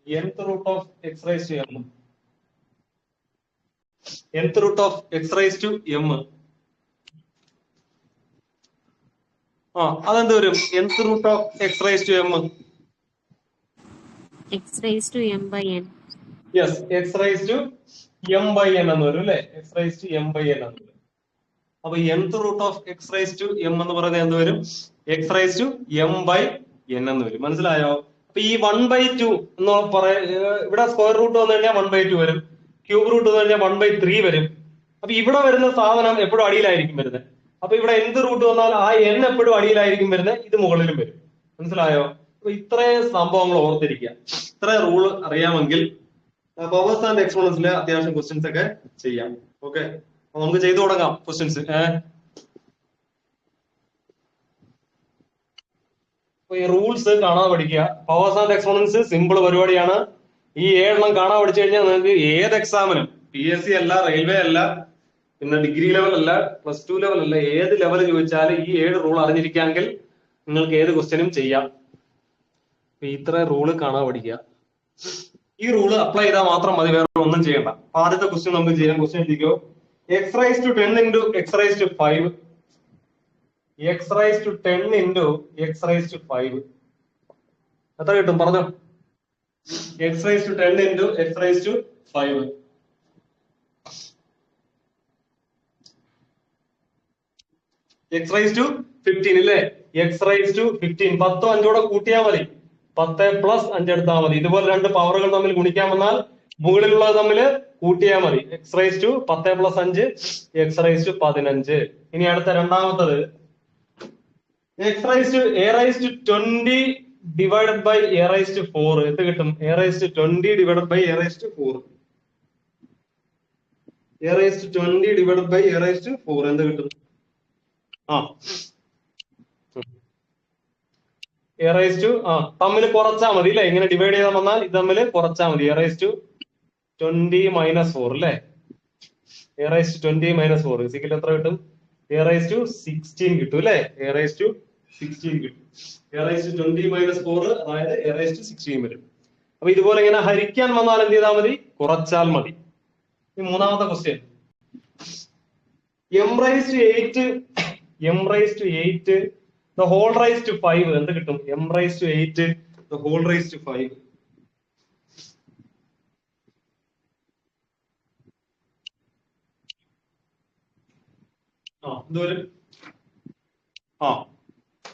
nth root of x raise to m, nth root of x raise to m. അതെന്ത് വരും? nth root of x raise to m. X raise to m by n. Yes, x raise to m by n എന്ന് വരും അല്ലെ? X raise to m by n എന്ന് വരും. അപ്പൊ nth root of x raise to m എന്ന് പറയുന്നത് എന്ത് വരും? X raise to m by n എന്ന് വരും. മനസ്സിലായോ? അപ്പൊ ഈ 1/2 എന്ന് ഇവിടെ സ്ക്വയർ റൂട്ട് വന്നു കഴിഞ്ഞാൽ 1/2 വരും, ക്യൂബ് റൂട്ട് വന്നു കഴിഞ്ഞാൽ 1/3 വരും. അപ്പൊ ഇവിടെ വരുന്ന സാധനം എപ്പോഴും അടിയിലായിരിക്കും വരുന്നത്. അപ്പൊ ഇവിടെ എന്ത് റൂട്ട് വന്നാൽ ആ എൻ എപ്പോഴും അടിയിലായിരിക്കും വരുന്നത്, ഇത് മുകളിലും വരും. മനസ്സിലായോ? അപ്പൊ ഇത്രയും സംഭവങ്ങൾ ഓർത്തിരിക്കുക. ഇത്ര റൂള് അറിയാമെങ്കിൽ പവേഴ്സ് ആൻഡ് എക്സ്പോണൻസിലെ അത്യാവശ്യം ക്വസ്റ്റ്യൻസ് ഒക്കെ ചെയ്യാം. ഓക്കെ, നമുക്ക് ചെയ്തു തുടങ്ങാം ക്വസ്റ്റ്യൻസ്. ഈ റൂൾസ് കാണാതെ പഠിക്കുക. പവേഴ്സ് ആൻഡ് എക്സ്പോണൻസ് സിമ്പിൾ പരിപാടിയാണ്. ഈ 7 കാണാൻ പഠിച്ചു കഴിഞ്ഞാൽ നിങ്ങൾക്ക് ഏത് എക്സാമിനും, PSC അല്ല, റെയിൽവേ അല്ല, പിന്നെ ഡിഗ്രി ലെവൽ അല്ല, +2 ലെവൽ അല്ല, ഏത് ലെവൽ ചോദിച്ചാലും ഈ 7 റൂൾ അറിഞ്ഞിരിക്കാമെങ്കിൽ നിങ്ങൾക്ക് ഏത് ക്വസ്റ്റ്യനും ചെയ്യാം. ഇത്ര റൂള് കാണാൻ പഠിക്കുക. ഈ റൂള് അപ്ലൈ ചെയ്താൽ മാത്രം മതി, വേറെ ഒന്നും ചെയ്യണ്ട. ആദ്യത്തെ ക്വസ്റ്റ്യൻ നമുക്ക് ചെയ്യാം. ക്വസ്റ്റ്യൻ എഴുതിക്കോ. X raise to 10 into x raise to 5. X raise to 10 into x raise to 5 എത്ര കിട്ടും പറഞ്ഞോ? X raise to 10 into x raise to 5. X raise to 15 അല്ലേ? X raise to 15. 10 5 കൂട്ടിയാൽ മതി. 10 + 5 എടുത്താൽ മതി. ഇതുപോലെ രണ്ട് പവറുകൾ തമ്മിൽ ഗുണിക്കാൻ വന്നാൽ മുകളിലുള്ളത് തമ്മിൽ കൂട്ടിയാൽ മതി. X raise to 10 + 5 x raise to 15. ഇനി അടുത്ത രണ്ടാമത്തത് x raise to a raise to 20 divided by a raise to 4. എന്ത് കിട്ടും? A raise to 20 divided by a raise to 4. A raise to 20 divided by a raise to 4 എന്ത് കിട്ടും? A raise to തമ്മിൽ കുറച്ചാൽ മതി അല്ലെ? ഇങ്ങനെ ഡിവൈഡ് ചെയ്താൽ വന്നാൽ ഇത് തമ്മിൽ കുറച്ചാൽ മതി. എ റൈസ് ടു 20 - 4 അല്ലെ? എ റൈസ് ടു 20 - 4 ഇസിക്കൽ എത്ര കിട്ടും? എ റൈസ് ടു 16 കിട്ടും അല്ലെ? എ റൈസ് ടു 16 കിട്ടും. എ റൈസ് ടു 20 - 4 അതായത് എ റൈസ് ടു 16 വരും. അപ്പൊ ഇതുപോലെ ഇങ്ങനെ ഹരിക്കാൻ വന്നാൽ എന്ത് ചെയ്താൽ മതി? കുറച്ചാൽ മതി. ഈ മൂന്നാമത്തെ question m raise to 8 the whole raised to 5 എന്ത് കിട്ടും? m raised to 8 the whole raised to 5. ഇതുവരും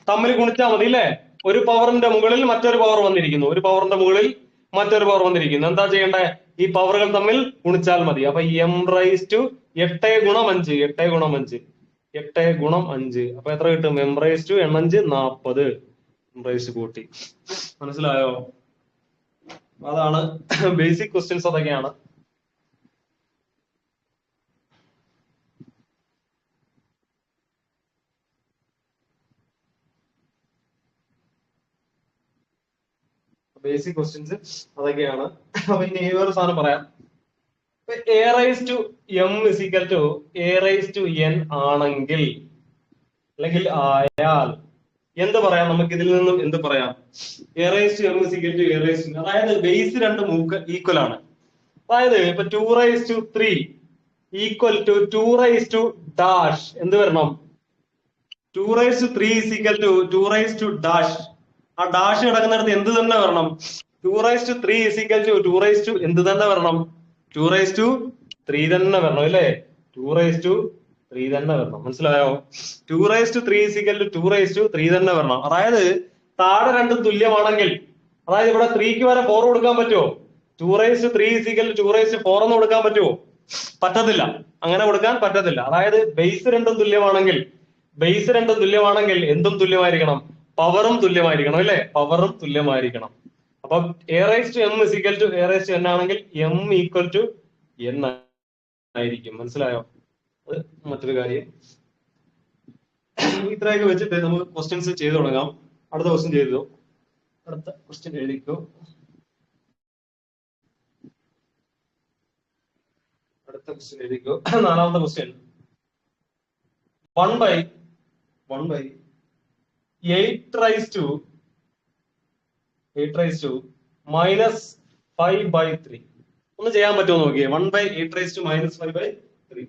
തമ്മിൽ ഗുണിച്ചാൽ മതി അല്ലേ? ഒരു പവറിന്റെ മുകളിൽ മറ്റൊരു പവർ വന്നിരിക്കുന്നു, ഒരു പവറിന്റെ മുകളിൽ മറ്റൊരു പവർ വന്നിരിക്കുന്നു. എന്താ ചെയ്യേണ്ടേ? ഈ പവറുകൾ തമ്മിൽ ഗുണിച്ചാൽ മതി. അപ്പൊ m raised to 8 × 5 8 × 5 8 × 5 അപ്പൊ എത്ര കിട്ടും? m raised to 5 40. m raised to കൂട്ടി. മനസ്സിലായോ? അതാണ് ബേസിക് ക്വസ്റ്റ്യൻസ്. അതൊക്കെയാണ്. ബേസിക് ക്വസ്റ്റ്യൻസ് അതൊക്കെയാണ്. അപ്പൊ ഇനി ഒരു സാധനം പറയാം. A raise to m is equal to a raise to n ആണെങ്കിൽ അല്ലെങ്കിൽ ആയാൽ എന്ത് പറയാം? നമുക്ക് ഇതിൽ നിന്നും എന്ത് പറയാം? A raise to m is equal to a raise to, അതായത് ബേസ് രണ്ടും ഈക്വൽ ആണ്. അതായത് ഇപ്പൊ 2 raise to 3 equal to 2 raise to dash എന്ത് വരണം? 2 raise to 3 is equal to 2 raise to dash. ആ ഡാഷ് കിടക്കുന്നിടത്ത് എന്ത് തന്നെ വരണം? 2 raise to 3 is equal to 2 raise to എന്ത് തന്നെ വരണം? 2 റൈസ് ടു 3 തന്നെ വരണം അല്ലേ? 2 റൈസ് ടു 3 തന്നെ വരണം. മനസ്സിലായോ? 2 raise to 3 is equal to 2 raise to 3 തന്നെ വരണം. അതായത് താഴെ രണ്ടും തുല്യമാണെങ്കിൽ, അതായത് ഇവിടെ 3ക്ക് വരെ 4 കൊടുക്കാൻ പറ്റുമോ? 2 raise to 3 is equal to 2 raise to 4 എന്ന് കൊടുക്കാൻ പറ്റുമോ? പറ്റത്തില്ല. അങ്ങനെ കൊടുക്കാൻ പറ്റത്തില്ല. അതായത് ബേസ് രണ്ടും തുല്യമാണെങ്കിൽ എന്തും തുല്യമായിരിക്കണം? പവറും തുല്യമായിരിക്കണം അല്ലെ? പവറും തുല്യമായിരിക്കണം. അപ്പൊ a raise to m is equal to a raise to n ആണെങ്കിൽ എം ഈക്വൽ ടു എൻ ആയിരിക്കും. മനസ്സിലായോ? അത് മറ്റൊരു കാര്യം. ഇത്രയൊക്കെ വെച്ചിട്ട് നമുക്ക് ക്വസ്റ്റ്യൻസ് ചെയ്തു തുടങ്ങാം. അടുത്ത ക്വസ്റ്റ്യൻ ചെയ്തോ. അടുത്ത ക്വസ്റ്റ്യൻ എഴുതിക്കോ. അടുത്ത ക്വസ്റ്റ്യൻ എഴുതിക്കോ. നാലാമത്തെ ക്വസ്റ്റ്യൻ 1/8 റൈസ് ടു -5/3 ഒന്ന് ചെയ്യാൻ പറ്റുമോ നോക്കിയേ. 1/8 റൈസ് ടു -5/3.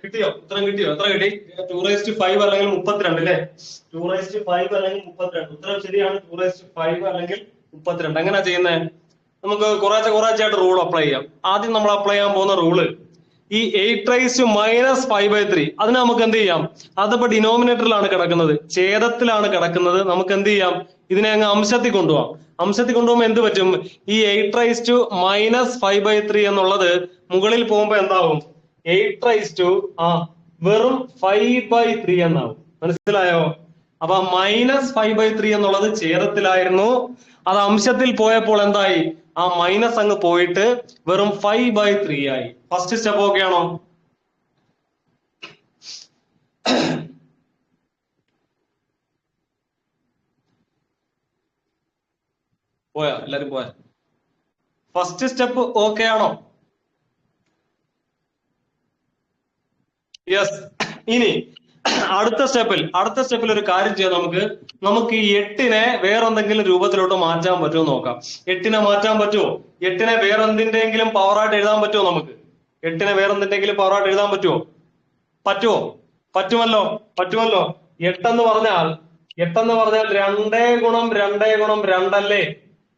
കിട്ടിയോ? ഉത്തരം കിട്ടിയോ? എത്ര കിട്ടി? 2⁵5 അല്ലെങ്കിൽ 32 അല്ലേ? 2⁵5 അല്ലെങ്കിൽ 32. ഉത്തരം ശരിയാണ്. 2⁵5 അല്ലെങ്കിൽ 32. എങ്ങനെയാ ചെയ്യുന്നത്? നമുക്ക് കുറേശ്ശെ റൂൾ അപ്ലൈ ചെയ്യാം. ആദ്യം നമ്മൾ അപ്ലൈ ചെയ്യാൻ പോകുന്ന റൂള് ഈ 8⁻⁵3 അതിന് നമുക്ക് എന്ത് ചെയ്യാം? അതിപ്പോ ഡിനോമിനേറ്ററിലാണ് കിടക്കുന്നത്, ഛേദത്തിലാണ് കിടക്കുന്നത്. നമുക്ക് എന്ത് ചെയ്യാം? ഇതിനെ അങ്ങ് അംശത്തിൽ കൊണ്ടുപോകാം. അംശത്തിൽ കൊണ്ടുപോകുമ്പോൾ എന്ത് പറ്റും? ഈ 8⁻⁵3 എന്നുള്ളത് മുകളിൽ പോകുമ്പോ എന്താവും? 8 വെറും 5/3 എന്നാവും. മനസ്സിലായോ? അപ്പൊ -5/3 എന്നുള്ളത് ഛേദത്തിലായിരുന്നു. അത് അംശത്തിൽ പോയപ്പോൾ എന്തായി? ആ മൈനസ് അങ്ങ് പോയിട്ട് വെറും 5/3 ആയി. ഫസ്റ്റ് സ്റ്റെപ്പ് ഓക്കെ ആണോ? പോയാ? എല്ലാരും പോയാ? ഫസ്റ്റ് സ്റ്റെപ്പ് ഓക്കെ ആണോ? യെസ്. ഇനി അടുത്ത സ്റ്റെപ്പിൽ ഒരു കാര്യം ചെയ്യാം. നമുക്ക് ഈ 8നെ വേറെന്തെങ്കിലും രൂപത്തിലോട്ട് മാറ്റാൻ പറ്റുമോ നോക്കാം. 8നെ മാറ്റാൻ പറ്റുമോ? 8നെ വേറെന്തിന്റെങ്കിലും പവറായിട്ട് എഴുതാൻ പറ്റുമോ? നമുക്ക് 8നെ വേറെന്തിന്റെങ്കിലും പവറായിട്ട് എഴുതാൻ പറ്റുമോ? പറ്റുമല്ലോ. 8 പറഞ്ഞാൽ 2 ഗുണം 2 ഗുണം 2 അല്ലേ?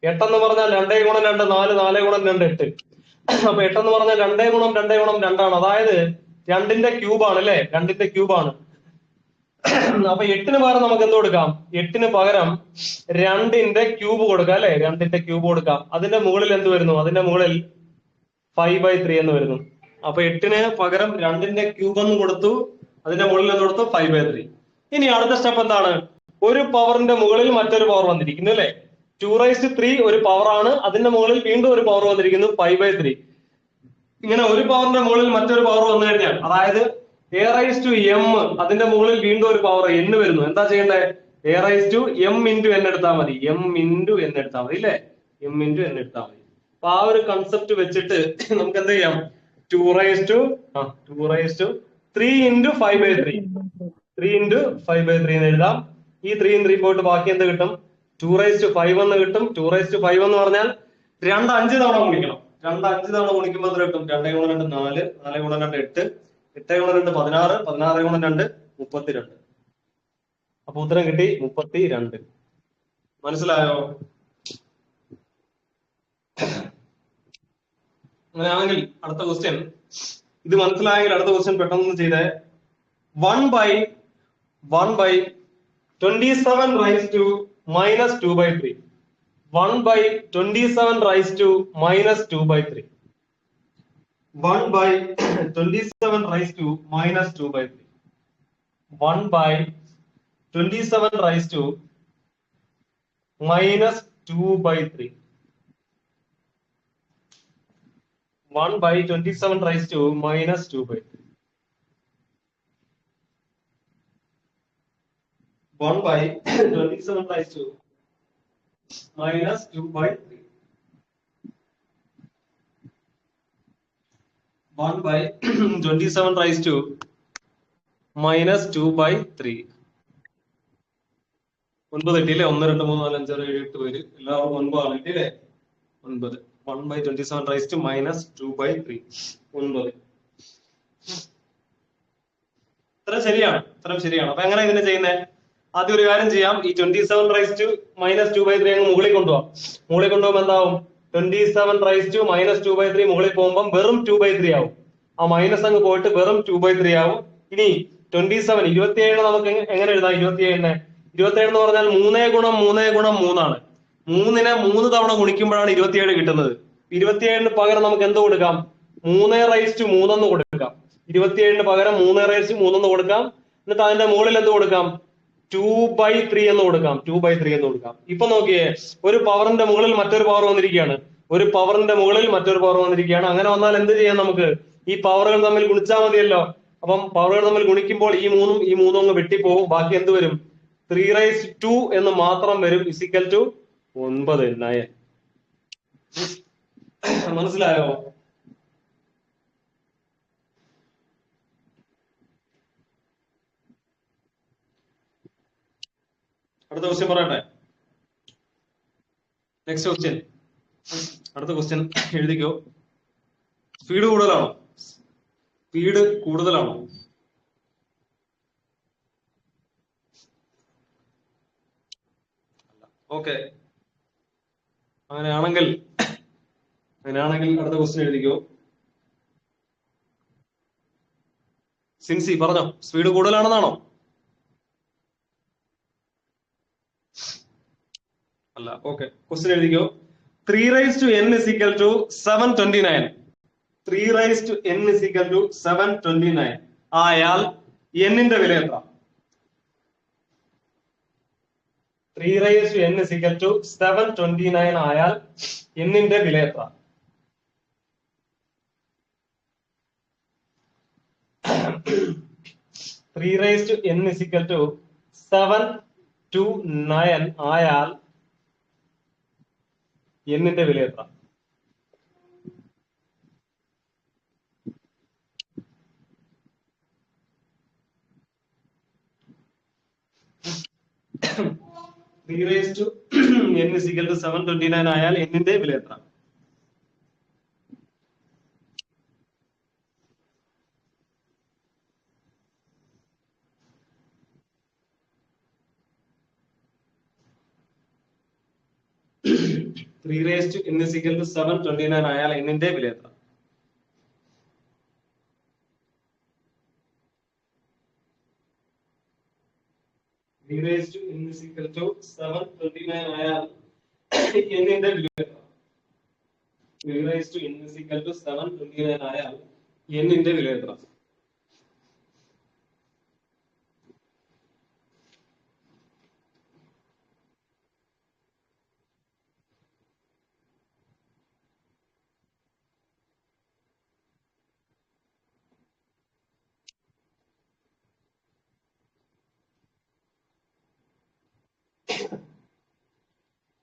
8 പറഞ്ഞാൽ 2 ഗുണം 2 4, 4 ഗുണം 2 8. അപ്പൊ 8 പറഞ്ഞാൽ 2 ഗുണം 2 ഗുണം 2 ആണ്. അതായത് 2ന്റെ ക്യൂബാണ് അല്ലെ? 2ന്റെ ക്യൂബാണ്. അപ്പൊ 8ന് പകരം നമുക്ക് എന്ത് കൊടുക്കാം? 8ന് പകരം 2ന്റെ ക്യൂബ് കൊടുക്കാം അല്ലെ? 2ന്റെ ക്യൂബ് കൊടുക്കാം. അതിന്റെ മുകളിൽ എന്ത് വരുന്നു? അതിന്റെ മുകളിൽ 5/3 എന്ന് വരുന്നു. അപ്പൊ 8ന് പകരം 2ന്റെ ക്യൂബ് എന്ന് കൊടുത്തു, അതിന്റെ മുകളിൽ എന്ത് കൊടുത്തു? 5/3. ഇനി അടുത്ത സ്റ്റെപ്പ് എന്താണ്? ഒരു പവറിന്റെ മുകളിൽ മറ്റൊരു പവർ വന്നിരിക്കുന്നു അല്ലെ? 2⁵3 ഒരു പവറാണ്, അതിന്റെ മുകളിൽ വീണ്ടും ഒരു പവർ വന്നിരിക്കുന്നു 5/3. ഇങ്ങനെ ഒരു പവറിന്റെ മുകളിൽ മറ്റൊരു പവർ വന്നു കഴിഞ്ഞാൽ, അതായത് a⁻m അതിന്റെ മുകളിൽ വീണ്ടും ഒരു പവർ n വരുന്നു. എന്താ ചെയ്യേണ്ടത്? a⁻m എടുത്താൽ മതി. അല്ലേ? m n എടുത്താൽ മതി. അപ്പൊ ആ ഒരു കൺസെപ്റ്റ് വെച്ചിട്ട് നമുക്ക് എന്ത് ചെയ്യാം? 3 × 5/3 എന്ന് എഴുതാം. ഈ 3 × 3 പോയിട്ട് ബാക്കി എന്ത് കിട്ടും? 2⁵5 എന്ന് കിട്ടും. 2⁵5 എന്ന് പറഞ്ഞാൽ 2 5 തവണ ഗുണിക്കണം. 2 5 തവണ ഗുണിക്കുമ്പോൾ എത്ര കിട്ടും? 2 × 2 4, 4 × 2 8, 8 × 2 16, 16 × 2 32. അപ്പൊ ഉത്തരം കിട്ടി 32. മനസ്സിലായോ? അങ്ങനെയാണെങ്കിൽ അടുത്ത ക്വസ്റ്റ്യൻ, ഇത് മനസ്സിലായെങ്കിൽ അടുത്ത ക്വസ്റ്റ്യൻ പെട്ടെന്ന് ചെയ്തേ. 1/27⁻⁻2/3. 1/27⁻⁻2/3. 1/27⁻⁻2/3. 1/27⁻⁻2/3. 1/27⁻⁻2/3. 1/27⁻⁻2/3. 1/27⁻⁻2/3. 1/27⁻⁻2/3. 9 കിട്ടിയില്ലേ? 1 2 3 4 5 6 7 8 പേര് എല്ലാവർക്കും 9 ആണ് കിട്ടിയില്ലേ? 9. 1/27⁻2/3. 9. ഉത്തരം ശരിയാണ്. അപ്പൊ എങ്ങനെ ഇതിനെ ചെയ്യുന്നത്? ആദ്യം ഒരു കാര്യം ചെയ്യാം. ഈ 27⁻2/3 അങ്ങ് മുകളിൽ കൊണ്ടുപോകാം. മുകളിൽ കൊണ്ടുപോകുമ്പോൾ എന്താവും? 27⁻2/3 മുകളിൽ പോകുമ്പോൾ വെറും 2/3 ആവും. ആ മൈനസ് അങ്ങ് പോയിട്ട് വെറും 2/3 ആവും. ഇനി 27 നമുക്ക് എങ്ങനെ എഴുതാം? 27 എന്ന് പറഞ്ഞാൽ 3 ഗുണം 3 ഗുണം 3 ആണ്. 3നെ 3 തവണ ഗുണിക്കുമ്പോഴാണ് 27 കിട്ടുന്നത്. 27ന് പകരം നമുക്ക് എന്ത് കൊടുക്കാം? 3⁻3 എന്ന് കൊടുക്കാം. 27ന് പകരം 3⁻3 എന്ന് കൊടുക്കാം. എന്നിട്ട് അതിന്റെ മുകളിൽ എന്ത് കൊടുക്കാം? 2/3 എന്ന് കൊടുക്കാം. 2/3 എന്ന് കൊടുക്കാം. ഇപ്പൊ നോക്കിയേ, ഒരു പവറിന്റെ മുകളിൽ മറ്റൊരു പവർ വന്നിരിക്കുകയാണ്. അങ്ങനെ വന്നാൽ എന്ത് ചെയ്യാം? നമുക്ക് ഈ പവറുകൾ തമ്മിൽ ഗുണിച്ചാൽ മതിയല്ലോ. അപ്പം പവറുകൾ തമ്മിൽ ഗുണിക്കുമ്പോൾ ഈ മൂന്നും അങ്ങ് വെട്ടിപ്പോവും. ബാക്കി എന്ത് വരും? 3/2 എന്ന് മാത്രം വരും. Is equal to 9. മനസ്സിലായോ? അടുത്ത ക്വസ്റ്റ്യൻ പറയട്ടെ. Next question. അടുത്ത ക്വസ്റ്റ്യൻ എഴുതിക്കോ. സ്പീഡ് കൂടുതലാണോ? സ്പീഡ് കൂടുതലാണോ? ഓക്കെ, അങ്ങനെയാണെങ്കിൽ അടുത്ത ക്വസ്റ്റ്യൻ എഴുതിക്കോ. സിൻസി പറഞ്ഞോ, സ്പീഡ് കൂടുതലാണെന്നാണോ? അല്ല. ഓക്കെ, ക്വസ്റ്റ്യൻ എഴുതിക്കോ. 3n is equal to 729. 3n is equal to 729 ആയാൽ n-ന്റെ വില എത്ര? 3n is equal to 729 ആയാൽ n-ന്റെ വില എത്ര? Three raised to n is equal to 729 ആയാൽ n-ന്റെ വില എത്ര? Three raised to n is equal to 729 ആയാൽ n-ന്റെ വില എത്ര? Three raised to n is equal to 729 ആയാൽ n-ന്റെ വില എത്ര? Three raised to n is equal to 729 ആയാൽ n-ന്റെ വില എത്ര? Three raised to n is equal to 729 ആയാൽ n-ന്റെ വില എത്ര?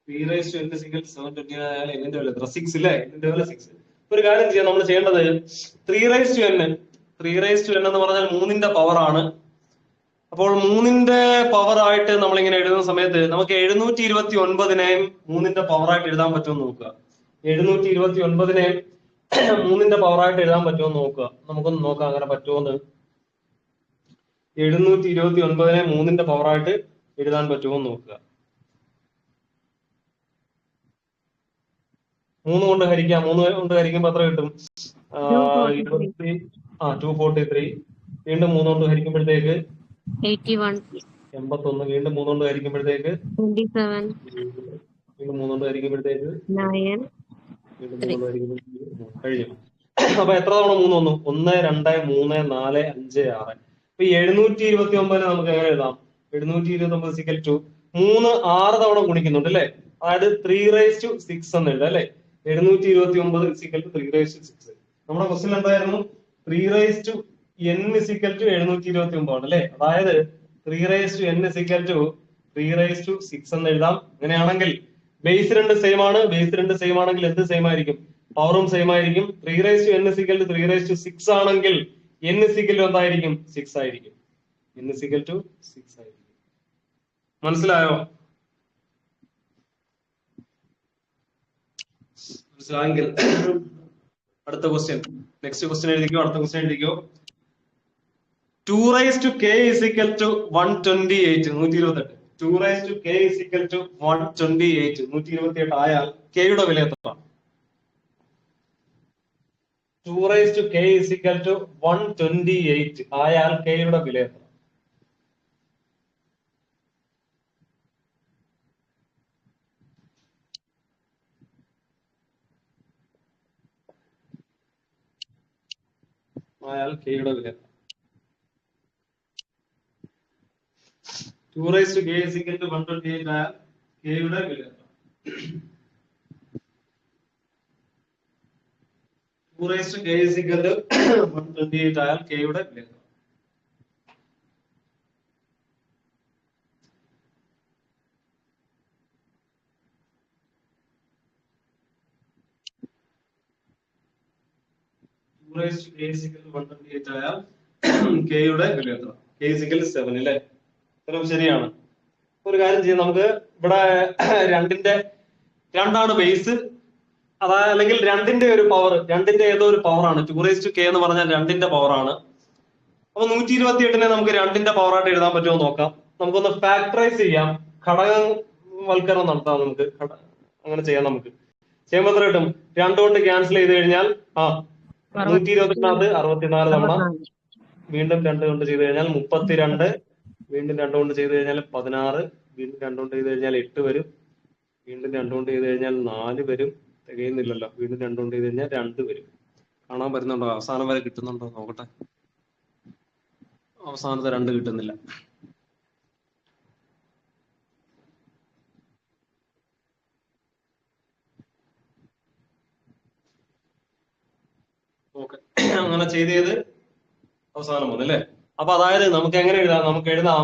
Three raised to n is equal to 729 ആയാൽ n-ന്റെ വില എത്ര? 6 ഇല്ലേ? n-ന്റെ വില 6. ഒരു കാര്യം ചെയ്യാം, നമ്മൾ ചെയ്യേണ്ടത് 3 raised to n എന്ന് പറഞ്ഞാൽ 3-ന്റെ പവർ ആണ്. അപ്പോൾ 3-ന്റെ പവർ ആയിട്ട് നമ്മൾ ഇങ്ങനെ എഴുതുന്ന സമയത്ത് നമുക്ക് 729-നെയും 3-ന്റെ പവർ ആയിട്ട് എഴുതാൻ പറ്റുമെന്ന് നോക്കുക. 729-നെയും 3-ന്റെ പവർ ആയിട്ട് എഴുതാൻ പറ്റുമെന്ന് നോക്കുക. നമുക്കൊന്ന് നോക്കാം അങ്ങനെ പറ്റുമോന്ന്. 729-നെ 3-ന്റെ പവർ ആയിട്ട് എഴുതാൻ പറ്റുമോന്ന് നോക്കുക. 3 കൊണ്ട് ഹരിക്കാം. 3 കൊണ്ട് ഹരിക്കുമ്പോ എത്ര കിട്ടും? 243. വീണ്ടും 3 കൊണ്ട് ഹരിക്കുമ്പോഴത്തേക്ക് 81. 81. വീണ്ടും 3 കൊണ്ട് ഹരിക്കുമ്പോഴത്തേക്ക് 27. വീണ്ടും 3 കൊണ്ട് ഹരിക്കുമ്പോഴത്തേക്ക് 9. വീണ്ടും 3 കൊണ്ട് ഹരിക്കുമ്പോഴത്തേക്ക് കഴിഞ്ഞു. അപ്പൊ എത്ര തവണ 3 വന്നു? 1, 2, 3, 4, 5, 6. അപ്പൊ 729 നമുക്ക് എങ്ങനെ എഴുതാം? 729 3 6 തവണ ഗുണിക്കുന്നുണ്ട് അല്ലെ? അതായത് 3 raised to 6 എന്ന് എഴുതാം അല്ലെ? 729 3 raised to 6. നമ്മുടെ ക്വസ്റ്റ്യൻ എന്തായിരുന്നു? 3 raised to n is equal to 729 ആണ് അല്ലെ? അതായത് 3 raised to n is equal to 3 raised to 6 എന്ന് എഴുതാം. അങ്ങനെയാണെങ്കിൽ ബേസ് 2 സെയിം ആണ്. ബേസ് 2 സെയിം ആണെങ്കിൽ എന്ത് സെയിം ആയിരിക്കും? പവറും സെയിം ആയിരിക്കും. 3 raised to n is equal to 3 raised to 6 ആണെങ്കിൽ n is equal to എന്തായിരിക്കും? 6 ആയിരിക്കും. n is equal to 6 ആയിരിക്കും. മനസ്സിലായോ? മനസ്സിലായെങ്കിൽ അടുത്ത ക്വസ്റ്റ്യൻ, നെക്സ്റ്റ് ക്വസ്റ്റ്യൻ എഴുതിക്കോ. അടുത്ത ക്വസ്റ്റ്യൻ എഴുതിക്കോ. 2 raised to k is equal to 128. 128. 2 raised to k is equal to 128. 128 ആയാൽ k യുടെ വില എത്ര? 2 raised to k is equal to 128 ആയാൽ k യുടെ വില എത്ര? ആയാൽ k യുടെ വില എത്ര? 2 raised to k is equal to 128 ആയാൽ k യുടെ വില എത്ര? 2 raised to k is equal to 128 ആയാൽ k യുടെ വില എത്ര? Raised to k is equal to 128 ആയാൽ k യുടെ വില എത്ര? k is equal to 7 അല്ലേ? ഉത്തരം ശരിയാണ്. ഒരു കാര്യം ചെയ്യാം, നമുക്ക് ഇവിടെ 2-ന്റെ 2 ആണ് ബേസ്, അതായത് അല്ലെങ്കിൽ രണ്ടിന്റെ ഒരു പവർ, രണ്ടിന്റെ ഏതോ ഒരു പവറാണ്. 2k എന്ന് പറഞ്ഞാൽ രണ്ടിന്റെ പവറാണ്. അപ്പൊ 128നെ നമുക്ക് രണ്ടിന്റെ പവറായിട്ട് എഴുതാൻ പറ്റുമോ നോക്കാം. നമുക്കൊന്ന് ഫാക്ടറൈസ് ചെയ്യാം, ഘടകവൽക്കരണം നടത്താം. നമുക്ക് അങ്ങനെ ചെയ്യാം. നമുക്ക് ചെയ്യുമ്പോൾ എത്ര കിട്ടും? 2 കൊണ്ട് ക്യാൻസൽ ചെയ്ത് കഴിഞ്ഞാൽ 128 64 തവണ, വീണ്ടും 2 കൊണ്ട് ചെയ്ത് കഴിഞ്ഞാൽ 32, വീണ്ടും 2 കൊണ്ട് ചെയ്ത് കഴിഞ്ഞാൽ 16, വീണ്ടും 2 കൊണ്ട് ചെയ്ത് കഴിഞ്ഞാൽ 8 വരും, വീണ്ടും 2 കൊണ്ട് ചെയ്ത് കഴിഞ്ഞാൽ 4 വരും, തികയുന്നില്ലല്ലോ, വീണ്ടും 2 കൊണ്ട് ചെയ്ത് കഴിഞ്ഞാൽ 2 വരും. കാണാൻ പറ്റുന്നുണ്ടോ? അവസാനം വരെ കിട്ടുന്നുണ്ടോ നോക്കട്ടെ. അവസാനത്തെ 2 കിട്ടുന്നില്ല. ഓക്കെ, അങ്ങനെ ചെയ്ത് അവസാനം വന്നു അല്ലേ. അപ്പൊ അതായത് നമുക്ക് എങ്ങനെ എഴുതാം? നമുക്ക് എഴുതാം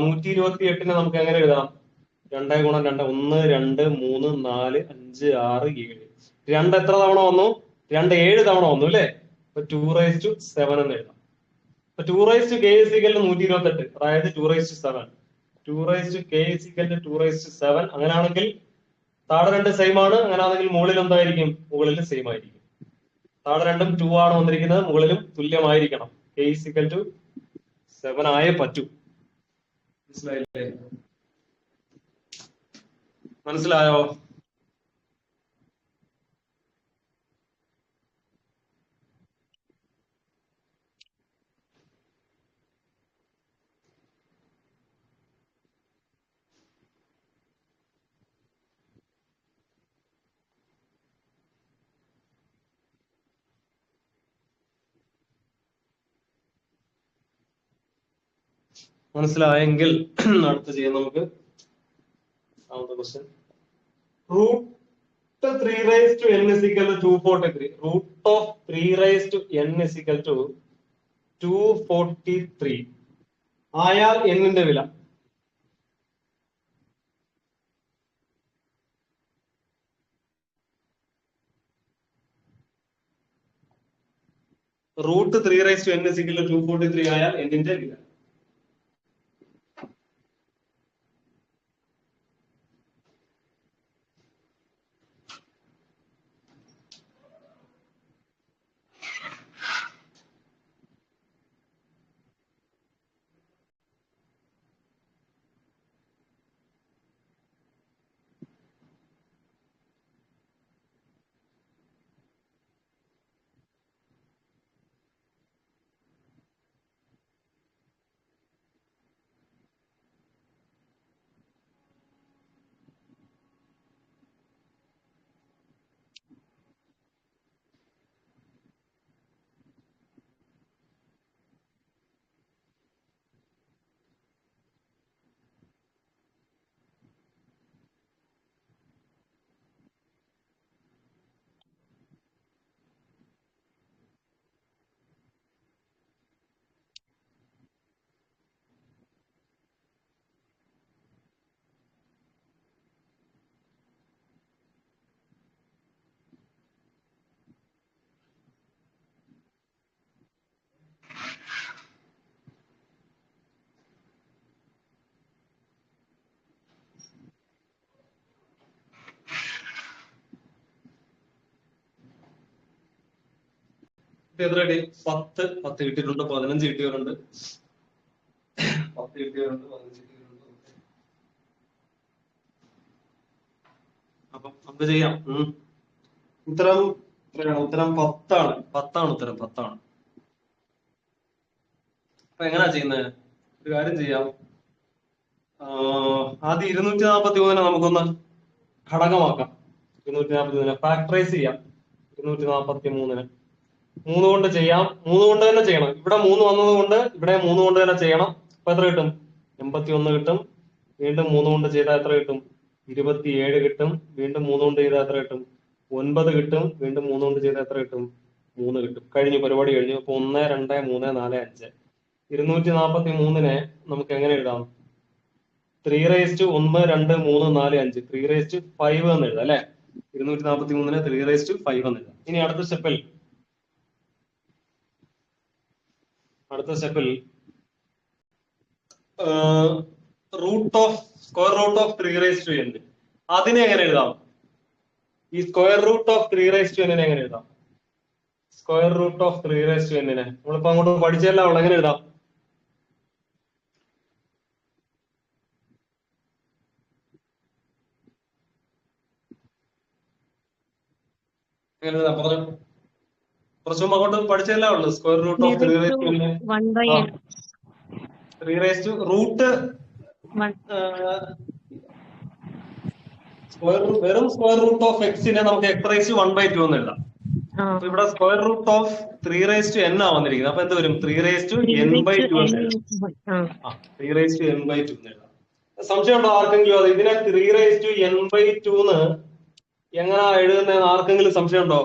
128നെ നമുക്ക് എങ്ങനെ എഴുതാം? 2 ഗുണം 2, 1, 2, 3, 4, 5, 6, 7. 2 എത്ര തവണ വന്നു? 2 7 തവണ വന്നു അല്ലേ. അപ്പൊ 2⁷ എന്ന് എഴുതാം. അപ്പൊ 2k = 128, അതായത് 2⁷. 2k = 2⁷. അങ്ങനെയാണെങ്കിൽ താഴെ 2 സെയിം ആണ്. അങ്ങനെയാണെങ്കിൽ മുകളിൽ എന്തായിരിക്കും? മുകളിൽ സെയിം ആയിരിക്കും. താഴെ രണ്ടും 2 ആണ് വന്നിരിക്കുന്നത്, മുകളിലും തുല്യമായിരിക്കണം. k = 7 ആയേ പറ്റൂ. മനസ്സിലായില്ലേ? മനസ്സിലായോ? മനസ്സിലായെങ്കിൽ അടുത്ത് ചെയ്യാം നമുക്ക്. ക്വസ്റ്റ്യൻ. √3n = 243. √3n = 243 ആയാൽ n-ന്റെ വില. √3n = 243 ആയാൽ n-ന്റെ വില. എത്ര കിട്ടി? 10 കിട്ടിയിട്ടുണ്ട്, 15 കിട്ടിയവരുണ്ട്, 10 കിട്ടിയവരുണ്ട്, 15 കിട്ടിയവരുണ്ട്. അപ്പം നമുക്ക് ചെയ്യാം. ഉത്തരം 10 ആണ്. 10 ആണ് ഉത്തരം, 10 ആണ്. അപ്പൊ എങ്ങനെയാ ചെയ്യുന്നത്? ഒരു കാര്യം ചെയ്യാം. ആദ്യം 243നെ നമുക്കൊന്ന് ഘടകമാക്കാം. 243നെ ഫാക്ടറൈസ് ചെയ്യാം. 243നെ 3 കൊണ്ട് ചെയ്യാം. 3 കൊണ്ട് തന്നെ ചെയ്യണം. ഇവിടെ 3 വന്നത് കൊണ്ട് ഇവിടെ 3 കൊണ്ട് തന്നെ ചെയ്യണം. അപ്പൊ എത്ര കിട്ടും? 81 കിട്ടും. വീണ്ടും 3 കൊണ്ട് ചെയ്താൽ എത്ര കിട്ടും? 27 കിട്ടും. വീണ്ടും 3 കൊണ്ട് ചെയ്താൽ എത്ര കിട്ടും? 9 കിട്ടും. വീണ്ടും 3 കൊണ്ട് ചെയ്താൽ എത്ര കിട്ടും? 3 കിട്ടും. കഴിഞ്ഞു, പരിപാടി കഴിഞ്ഞു. അപ്പൊ 1, 2, 3, 4, 5. 243നെ നമുക്ക് എങ്ങനെ എഴുതാം? 3⁻1, 2, 3, 4, 5. 3⁵5 എന്ന് എഴുതാം അല്ലെ. 243നെ 3⁵5 എന്ന് എഴുതാം. ഇനി അടുത്ത സ്റ്റെപ്പിൽ സ്ക്വയർ റൂട്ട് ഓഫ് 3⁻n അതിനെ എങ്ങനെ എഴുതാം? ഈ സ്ക്വയർ റൂട്ട് ഓഫ് 3 n എങ്ങനെ എഴുതാം? സ്ക്വയർ റൂട്ട് ഓഫ് 3 n നമ്മളിപ്പോ അങ്ങോട്ട് പഠിച്ചല്ല അവൾ എങ്ങനെ എഴുതാം? എങ്ങനെ എഴുതാം പറഞ്ഞു? കുറച്ച് മുമ്പ് അങ്ങോട്ട് പഠിച്ചല്ല ഉള്ളു. Square root of 3 1 by n. 3 root 1. വെറും സ്ക്വയർ റൂട്ട് ഓഫ് എക്സിനെ നമുക്ക് x⁻² എന്ന് എഴുതാം. അപ്പൊ ഇവിടെ സ്ക്വയർ റൂട്ട് ഓഫ് 3 n വന്നിരിക്കുന്നത്. അപ്പൊ എന്ത് വരും? 3n/2 എന്ന് എഴുതാം. 3n/2 എന്ന് എഴുതാം. സംശയം ഉണ്ടോ ആർക്കെങ്കിലും? അത് ഇതിനെ 3n/2 എന്ന് എങ്ങനെ എഴുതുന്നതെന്ന് ആർക്കെങ്കിലും സംശയം ഉണ്ടോ?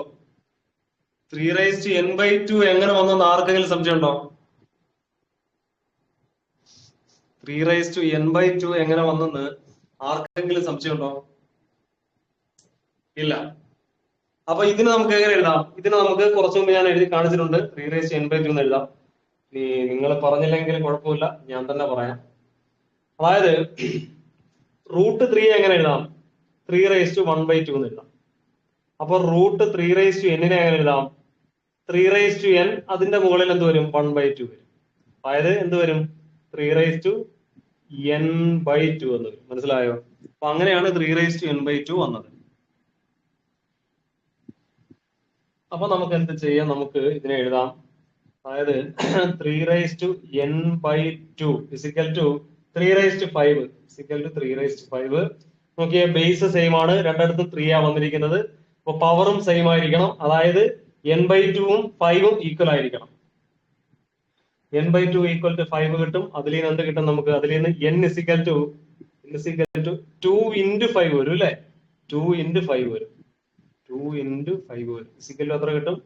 3n/2 എങ്ങനെ വന്നെന്ന് ആർക്കെങ്കിലും സംശയം ഉണ്ടോ? 3n/2 എങ്ങനെ വന്നെന്ന് ആർക്കെങ്കിലും സംശയം ഉണ്ടോ? ഇല്ല. അപ്പൊ ഇതിന് നമുക്ക് എങ്ങനെ എഴുതാം? ഇതിന് നമുക്ക് കുറച്ചു മുമ്പ് ഞാൻ എഴുതി കാണിച്ചിട്ടുണ്ട്. 3n/2 എന്ന് എഴുതാം. നിങ്ങൾ പറഞ്ഞില്ലെങ്കിൽ കുഴപ്പമില്ല, ഞാൻ തന്നെ പറയാം. അതായത് റൂട്ട് 3 എങ്ങനെ എഴുതാം? 3⁻1/2 എന്ന് എഴുതാം. അപ്പൊ റൂട്ട് 3n എങ്ങനെ എഴുതാം? 3n അതിന്റെ മുകളിൽ എന്ത് വരും? 1/2 വരും. അതായത് എന്ത് വരും? 3n/2 എന്ന് വരും. മനസ്സിലായോ? അപ്പൊ അങ്ങനെയാണ് 3n/2 വന്നത്. അപ്പൊ നമുക്ക് എന്ത് ചെയ്യാം? നമുക്ക് ഇതിനെ എഴുതാം. അതായത് 3n/2 3/5 നോക്കിയേ, ബേസ് സെയിം ആണ്, രണ്ടിടത്തും 3 ആ വന്നിരിക്കുന്നത്. അപ്പൊ പവറും സെയിം ആയിരിക്കണം. അതായത് n/2 ഉം 5 ഉം ഈക്വൽ ആയിരിക്കണം. n/2 = 5 കിട്ടും. അതിൽ നിന്ന് എന്ത് കിട്ടും നമുക്ക്? അതിൽ നിന്ന് n = 2 × 5 വരും അല്ലെ? 2 × 5 വരും. 2 × 5 വരും. ഇസിക്കൽ എത്ര കിട്ടും?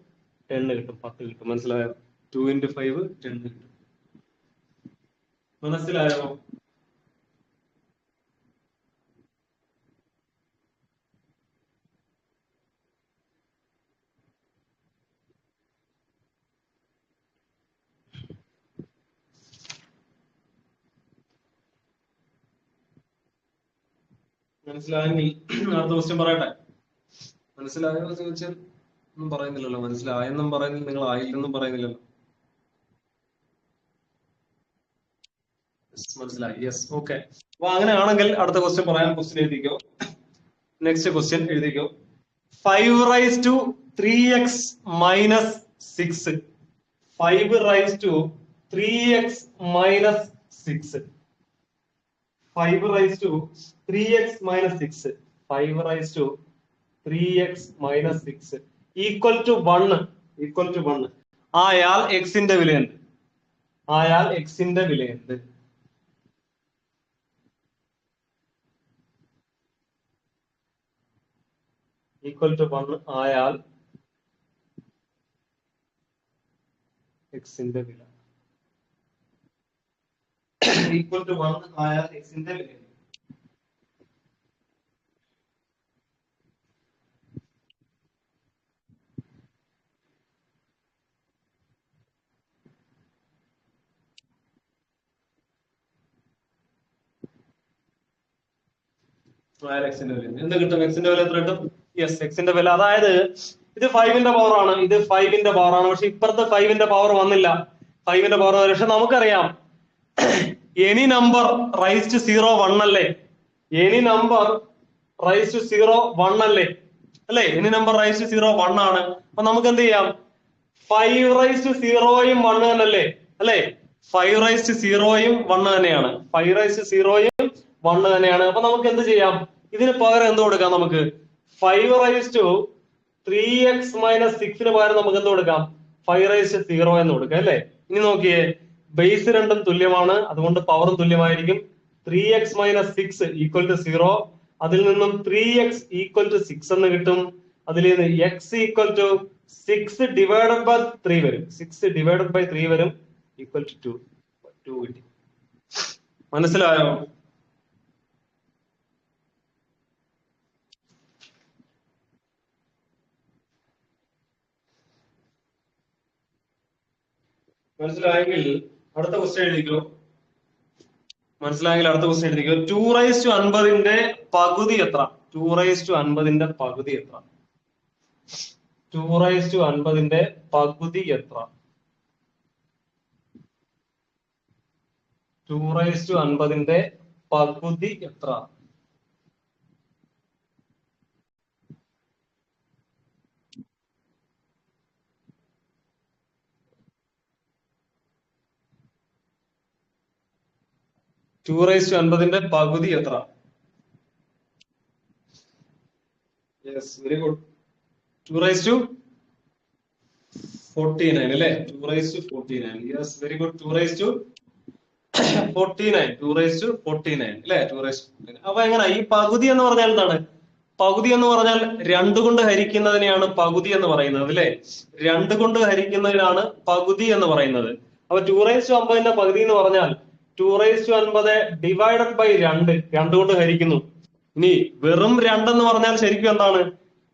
10 കിട്ടും. 10 കിട്ടും. മനസ്സിലായോ? 2 × 5 10 കിട്ടും. മനസ്സിലായോ? മനസ്സിലായെങ്കിൽ അടുത്ത ക്വസ്റ്റ്യൻ പറയട്ടെ. മനസ്സിലായോ എന്ന് ചോദിച്ചാൽ ഒന്നും പറയുന്നില്ലല്ലോ. മനസ്സിലായെന്നും പറയുന്നില്ല, നിങ്ങൾ ആയില്ലെന്നും പറയുന്നില്ലല്ലോ. മനസ്സിലായി? Yes, okay. അപ്പൊ അങ്ങനെയാണെങ്കിൽ അടുത്ത ക്വസ്റ്റ്യൻ പറയാം. ക്വസ്റ്റ്യൻ എഴുതിക്കോ. നെക്സ്റ്റ് ക്വസ്റ്റ്യൻ എഴുതിക്കോ. 5⁻3x - 6. 5⁻3x - 6. 5⁻3x - 6. 5⁻3x - 6 = 1. ആയാൽ എക്സിന്റെ വില എന്ത്? ആയാൽ എക്സിന്റെ വില എന്ത്? =1 ആയാൽ എക്സിന്റെ വില =1 ആയാൽ എക്സിന്റെ വില. എക്സിന്റെ വില എന്ത് കിട്ടും? എക്സിന്റെ വില എത്ര കിട്ടും? യെസ്, എക്സിന്റെ വില. അതായത് ഇത് 5ന്റെ പവർ ആണ്, ഇത് 5ന്റെ പവർ ആണ്. പക്ഷെ ഇപ്പുറത്ത് 5ന്റെ പവർ വന്നില്ല. 5ന്റെ പവർ. പക്ഷെ നമുക്കറിയാം എനി നമ്പർ റൈസ് ടു 0 1 അല്ലേ? എനി നമ്പർ റൈസ് ടു 0 1 അല്ലേ? അല്ലേ? എനി നമ്പർ റൈസ് ടു 0 1 ആണ്. അപ്പൊ നമുക്ക് എന്ത് ചെയ്യാം? 5⁻0 1 തന്നെയല്ലേ? അല്ലേ? 5⁻0 1 തന്നെയാണ്. 5⁻0 1 തന്നെയാണ്. അപ്പൊ നമുക്ക് എന്ത് ചെയ്യാം? ഇതിന് പകരം എന്ത് കൊടുക്കാം? നമുക്ക് 5⁻3x - 6 പകരം നമുക്ക് എന്ത് കൊടുക്കാം? 5⁻0 എന്ന് കൊടുക്കാം അല്ലേ? ഇനി നോക്കിയേ, ബേസ് രണ്ടും തുല്യമാണ്, അതുകൊണ്ട് പവറും തുല്യമായിരിക്കും. 3x - 6 = 0. അതിൽ നിന്നും 3x = 6 എന്ന് കിട്ടും. അതിൽ നിന്ന് x = 6/3 വരും. 6/3 വരും = 2 കിട്ടി. മനസ്സിലായോ? മനസ്സിലായെങ്കിൽ അടുത്ത ക്വസ്റ്റ്യൻ എഴുതിക്കോ. മനസ്സിലായെങ്കിൽ അടുത്ത ക്വസ്റ്റ്യൻ എഴുതിക്കോ. 250 പകുതി എത്ര? 250 പകുതി എത്ര? 250 പകുതി എത്ര? 250 പകുതി എത്ര? ടു റൈസ് ടു 50 പകുതി എത്ര? Yes, very good. 2 raise to 49 അല്ലേ? 2 raise to 49. Yes, very good. 2 raise to 49. 2 raise to 49 അല്ലേ? 2 റൈസ് ടു 49. അപ്പൊ എങ്ങനെ ഈ പകുതി എന്ന് പറഞ്ഞാൽ എന്താണ്? പകുതി എന്ന് പറഞ്ഞാൽ 2 കൊണ്ട് ഹരിക്കുന്നതിനെയാണ് പകുതി എന്ന് പറയുന്നത് അല്ലേ? 2 കൊണ്ട് ഹരിക്കുന്നതിനാണ് പകുതി എന്ന് പറയുന്നത്. അപ്പൊ 2 റൈസ് ടു 50 പകുതി എന്ന് പറഞ്ഞാൽ 2 റൈസ് ടു 50 ഡിവൈഡഡ് ബൈ 2, 2 കൊണ്ട് ഹരിക്കുന്നു. ഇനി വെറും 2 എന്ന് പറഞ്ഞാൽ ശരിക്കും എന്താണ്?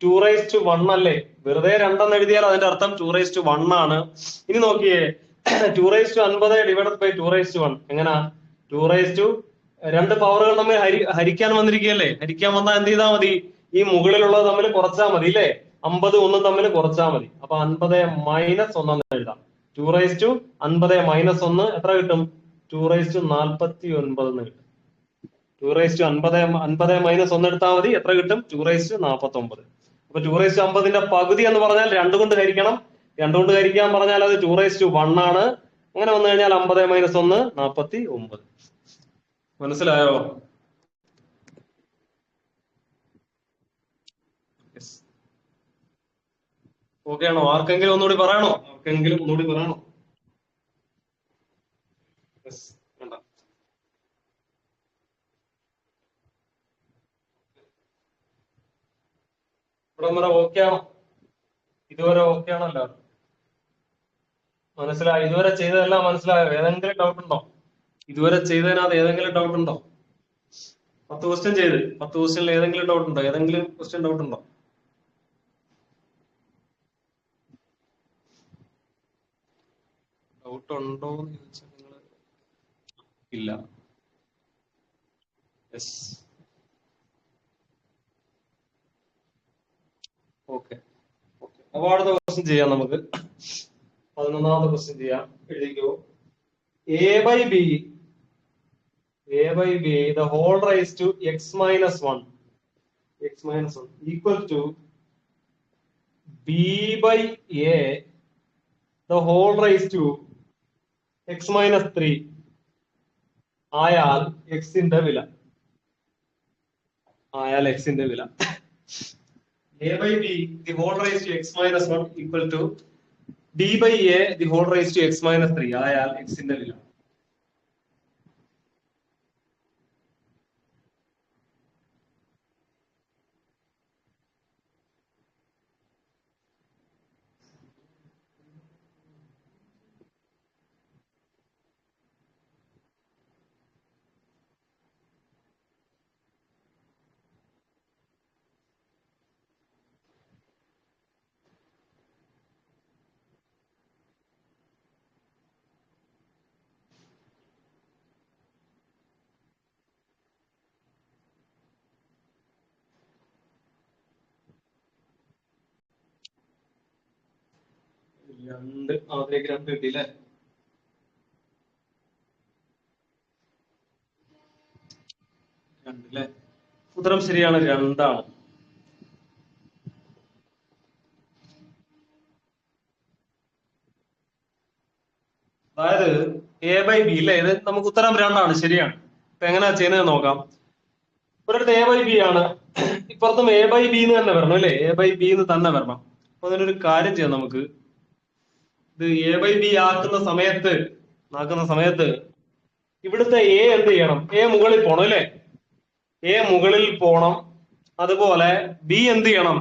2 റൈസ് ടു 1 അല്ലേ? വെറുതെ 2 എന്ന് എഴുതിയാൽ അതിന്റെ അർത്ഥം 2 റൈസ് ടു 1 ആണ്. ഇനി നോക്കിയേ, 2 raise to 50 divided by 2 raise to 1 എങ്ങനാ? 2 റൈസ് ടു 2 പവറുകൾ തമ്മിൽ ഹരിക്കാൻ വന്നിരിക്കുകയല്ലേ? ഹരിക്കാൻ വന്നാൽ എന്ത് ചെയ്താൽ മതി? ഈ മുകളിലുള്ളത് തമ്മിൽ കുറച്ചാൽ മതി അല്ലേ? 50 1 തമ്മിൽ കുറച്ചാൽ മതി. അപ്പൊ 50 മൈനസ് 1 എന്ന് എഴുതാം. 2 റൈസ് ടു 50 മൈനസ് 1 എത്ര കിട്ടും? 2 റൈസ് ടു 49 എന്ന് കിട്ടും. 2 റൈസ് ടു 50 മൈനസ് 1 എടുത്താൽ മതി. എത്ര കിട്ടും? 2 റൈസ് ടു 49. അപ്പൊ 2 റൈസ് ടു 50 പകുതി എന്ന് പറഞ്ഞാൽ 2 കൊണ്ട് ഹരിക്കണം. 2 കൊണ്ട് ഹരിക്കാൻ പറഞ്ഞാൽ അത് 2 റൈസ് ടു 1 ആണ്. അങ്ങനെ വന്നു കഴിഞ്ഞാൽ 50 മൈനസ് 1 49. മനസ്സിലായോ? ഓക്കെ ആണോ? ആർക്കെങ്കിലും ഒന്നുകൂടി പറയണോ? ആർക്കെങ്കിലും ഒന്നുകൂടി പറയണോ? വേണ്ട. ഇവിടം വരെ ഓക്കെ ആണോ? ഇതുവരെ ഓക്കെ ആണല്ലോ? മനസ്സിലായി? ഇതുവരെ ചെയ്തതെല്ലാം മനസ്സിലായോ? ഏതെങ്കിലും ഡൗട്ട് ഉണ്ടോ? ഇതുവരെ ചെയ്തതിനകത്ത് ഏതെങ്കിലും ഡൗട്ട് ഉണ്ടോ? 10 ക്വസ്റ്റ്യൻ ചെയ്ത് 10 ക്വസ്റ്റ്യനിൽ ഏതെങ്കിലും ഡൗട്ട് ഉണ്ടോ? ഏതെങ്കിലും ക്വസ്റ്റ്യൻ ഡൗട്ട് ഉണ്ടോ? ഡൗട്ട് ഉണ്ടോ എന്ന് ചോദിച്ചാൽ നിങ്ങൾ ഇല്ല. Yes, okay okay. അപ്പൊ അടുത്ത ക്വസ്റ്റ്യൻ ചെയ്യാം നമുക്ക്. 11ാമത്തെ ക്വസ്റ്റ്യൻ ചെയ്യാം. എഴുതിക്കോ. A by b the whole raised to x minus 1 equal to b by a the whole raised to x minus 3 ആയാൽ എക്സിന്റെ വില. a by b the whole raised to x minus 1 equal to b by a the whole raised to x minus 3 ആയാൽ എക്സിന്റെ വില. അതിലേക്ക് 2 കിട്ടിയില്ലേ? രണ്ടല്ലേ? ഉത്തരം ശരിയാണ്, 2 ആണ്. അതായത് എ ബൈ ബി അല്ലേ? ഇത് നമുക്ക് ഉത്തരം 2 ആണ്, ശരിയാണ്. ഇപ്പൊ എങ്ങനെയാ ചെയ്യുന്നത് നോക്കാം. ഒരിടത്ത് എ ബൈ ബി ആണ്, ഇപ്പുറത്തും എ ബൈ ബി എന്ന് തന്നെ വരണം അല്ലേ? എ ബൈ ബി എന്ന് തന്നെ വരണം. അപ്പൊ അതിനൊരു കാര്യം ചെയ്യാം നമുക്ക്. ഇത് എ ബൈ ബി ആക്കുന്ന സമയത്ത് ഇവിടുത്തെ എ എന്ത് ചെയ്യണം? എ മുകളിൽ പോണം അല്ലേ? എ മുകളിൽ പോണം. അതുപോലെ ബി എന്ത് ചെയ്യണം?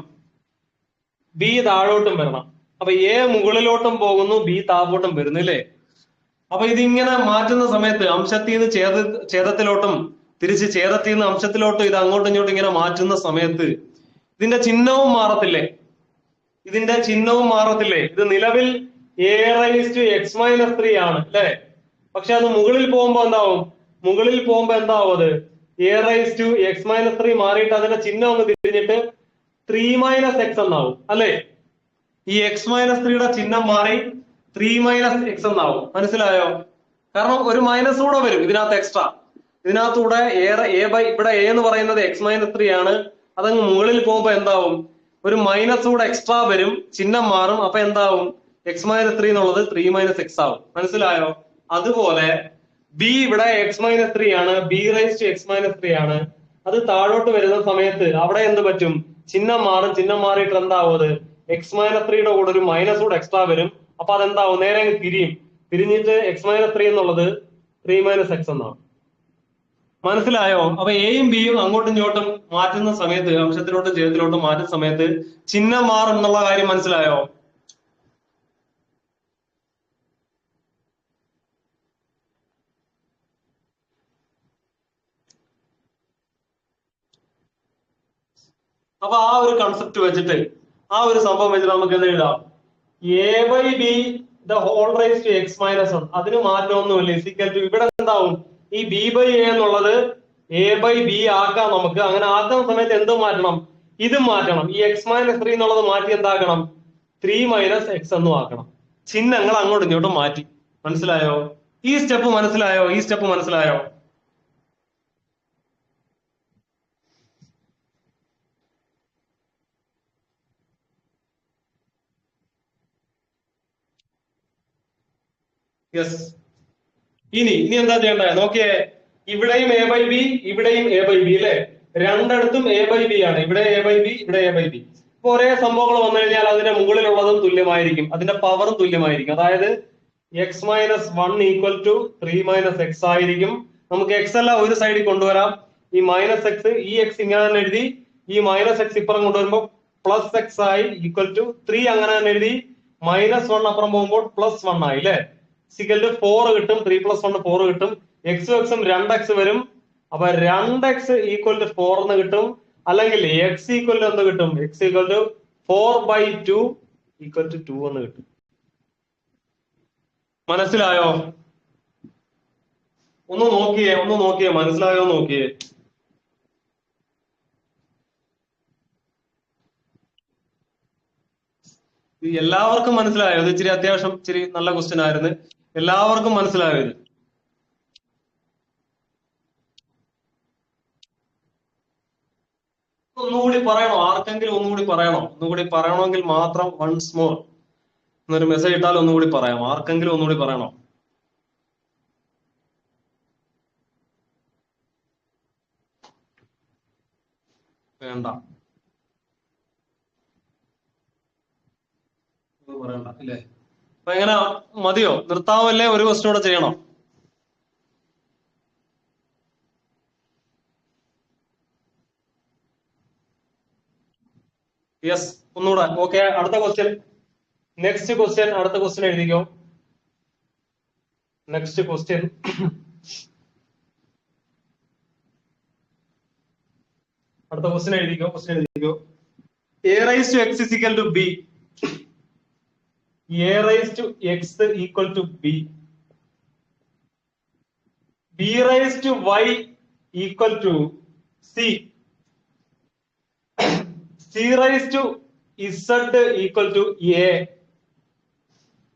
ബി താഴോട്ടും വരണം. അപ്പൊ എ മുകളിലോട്ടും പോകുന്നു, ബി താഴോട്ടും വരുന്നു അല്ലേ? അപ്പൊ ഇതിങ്ങനെ മാറ്റുന്ന സമയത്ത് അംശത്തിൽ നിന്ന് ഛേദത്തിലോട്ടും തിരിച്ച് ഛേദത്തിൽ നിന്ന് അംശത്തിലോട്ടും ഇത് അങ്ങോട്ടും ഇങ്ങോട്ടും ഇങ്ങനെ മാറ്റുന്ന സമയത്ത് ഇതിന്റെ ചിഹ്നവും മാറത്തില്ലേ? ഇത് നിലവിൽ a raised to x minus 3 ആണ് അല്ലെ? പക്ഷെ അത് മുകളിൽ പോകുമ്പോ എന്താവും? മുകളിൽ പോകുമ്പോ എന്താവും അത് a raise to x minus 3 മാറിയിട്ട് അതിന്റെ ചിഹ്നം ഒന്ന് തിരിഞ്ഞിട്ട് 3 മൈനസ് എക്സ് എന്നാവും അല്ലെ. ഈ എക്സ് മൈനസ് 3യുടെ ചിഹ്നം മാറി 3 മൈനസ് എക്സ് എന്നാവും. മനസ്സിലായോ? കാരണം ഒരു മൈനസ് കൂടെ വരും ഇതിനകത്ത് എക്സ്ട്രാ. ഇതിനകത്തൂടെ ഇവിടെ എ എന്ന് പറയുന്നത് എക്സ് മൈനസ് 3 ആണ്. അതങ്ങ് മുകളിൽ പോകുമ്പോ എന്താവും, ഒരു മൈനസ് കൂടെ എക്സ്ട്രാ വരും, ചിഹ്നം മാറും. അപ്പൊ എന്താവും, എക്സ് മൈനസ് 3 എന്നുള്ളത് 3 മൈനസ് എക്സ് ആവും. മനസ്സിലായോ? അതുപോലെ ബി ഇവിടെ എക്സ് മൈനസ് 3 ആണ്, b raise to x minus 3 ആണ്. അത് താഴോട്ട് വരുന്ന സമയത്ത് അവിടെ എന്ത് പറ്റും, ചിഹ്നം മാറും. ചിഹ്നം മാറിയിട്ട് എന്താവും, അത് എക്സ് മൈനസ് 3യുടെ കൂടെ ഒരു മൈനസ് കൂടെ എക്സ്ട്രാ വരും. അപ്പൊ അതെന്താവും, നേരെ തിരിയും. തിരിഞ്ഞിട്ട് എക്സ് മൈനസ് 3 എന്നുള്ളത് 3 മൈനസ് എക്സ് എന്നാവും. മനസ്സിലായോ? അപ്പൊ എയും ബിയും അങ്ങോട്ടും ഇങ്ങോട്ടും മാറ്റുന്ന സമയത്ത്, അംശത്തിലോട്ടും ഛേദത്തിലോട്ടും മാറ്റുന്ന സമയത്ത് ചിഹ്നം മാറും എന്നുള്ള കാര്യം മനസ്സിലായോ? അപ്പൊ ആ ഒരു കൺസെപ്റ്റ് വെച്ചിട്ട്, ആ ഒരു സംഭവം വെച്ചിട്ട് നമുക്ക് എന്ത് എഴുതാം, a by b the whole raise to x minus 1. അതിന് മാറ്റമൊന്നുമില്ല. ഇസിക്കൽ ടു ഇവിടെ എന്താവും, ഈ ബി ബൈ എ എന്നുള്ളത് എ ബൈ ബി ആക്കാം നമുക്ക്. അങ്ങനെ ആക്കുന്ന സമയത്ത് എന്തും മാറ്റണം, ഇതും മാറ്റണം. ഈ എക്സ് മൈനസ് 3 എന്നുള്ളത് മാറ്റി എന്താക്കണം, 3 മൈനസ് എക്സ് എന്നും ആക്കണം. ചിഹ്നങ്ങൾ അങ്ങോട്ടും ഇങ്ങോട്ടും മാറ്റി. മനസ്സിലായോ? ഈ സ്റ്റെപ്പ് മനസ്സിലായോ? ഈ സ്റ്റെപ്പ് മനസ്സിലായോ? യെസ്. ഇനി എന്താ ചെയ്യണ്ടേ നോക്കിയേ, ഇവിടെയും എ ബൈ ബി, ഇവിടെയും എ ബൈ ബി അല്ലെ. രണ്ടിടത്തും എ ബൈ ബി ആണ്. ഇവിടെ എ ബൈ ബി, ഇവിടെ എ ബൈ ബി. ഇപ്പൊ ഒരേ സംഭവങ്ങൾ വന്നു കഴിഞ്ഞാൽ അതിന്റെ മുകളിലുള്ളതും തുല്യമായിരിക്കും, അതിന്റെ പവറും തുല്യമായിരിക്കും. അതായത് x minus 1 equal to 3 minus x ആയിരിക്കും. നമുക്ക് എക്സ് എല്ലാം ഒരു സൈഡിൽ കൊണ്ടുവരാം. ഈ മൈനസ് എക്സ്, ഈ എക്സ് ഇങ്ങനെ തന്നെ എഴുതി, ഈ മൈനസ് എക്സ് ഇപ്പുറം കൊണ്ടുവരുമ്പോൾ പ്ലസ് എക്സ് ആയി ഈക്വൽ ടു 3 അങ്ങനെ തന്നെ എഴുതി. മൈനസ് 1 അപ്പുറം പോകുമ്പോൾ പ്ലസ് 1 ആയി അല്ലെ. സിക്കൽ 4 കിട്ടും. 3 പ്ലസ് 1 4 കിട്ടും. എക്സും എക്സും 2x വരും. അപ്പൊ 2x ഈക്വൽ ടു 4 എന്ന് കിട്ടും. അല്ലെങ്കിൽ എക്സ് ഈക്വൽ ടു എന്ത് കിട്ടും, x equal to 4/2 equal to 2 എന്ന് കിട്ടും. മനസ്സിലായോ? ഒന്ന് നോക്കിയേ മനസ്സിലായോ നോക്കിയേ. എല്ലാവർക്കും മനസ്സിലായോ? ഇത് ഇച്ചിരി അത്യാവശ്യം ഇച്ചിരി നല്ല ക്വസ്റ്റ്യൻ ആയിരുന്നു. എല്ലാവർക്കും മനസ്സിലായോ ഇത്? ഒന്നുകൂടി പറയണോ? ആർക്കെങ്കിലും ഒന്നുകൂടി പറയണോ? ഒന്നുകൂടി പറയണമെങ്കിൽ മാത്രം വൺസ് മോർ എന്നൊരു മെസ്സേജ് ഇട്ടാൽ ഒന്നുകൂടി പറയാം. ആർക്കെങ്കിലും ഒന്നുകൂടി പറയണോ? വേണ്ട, പറയണ്ട ഇല്ലേ? അപ്പൊ എങ്ങനെ, മതിയോ? നിർത്താവല്ലേ? ഒരു ക്വസ്റ്റ്യൻ കൂടെ ചെയ്യണോ? യെസ്, ഒന്നുകൂടെ. ഓക്കെ, അടുത്ത ക്വസ്റ്റ്യൻ. നെക്സ്റ്റ് ക്വസ്റ്റ്യൻ, അടുത്ത ക്വസ്റ്റ്യൻ എഴുതിക്കോ. നെക്സ്റ്റ് ക്വസ്റ്റ്യൻ, അടുത്ത ക്വസ്റ്റ്യൻ എഴുതിക്കോ. A raise to x is equal to b. A raise to x equal to b. B raise to y equal to c. C raise to z equal to a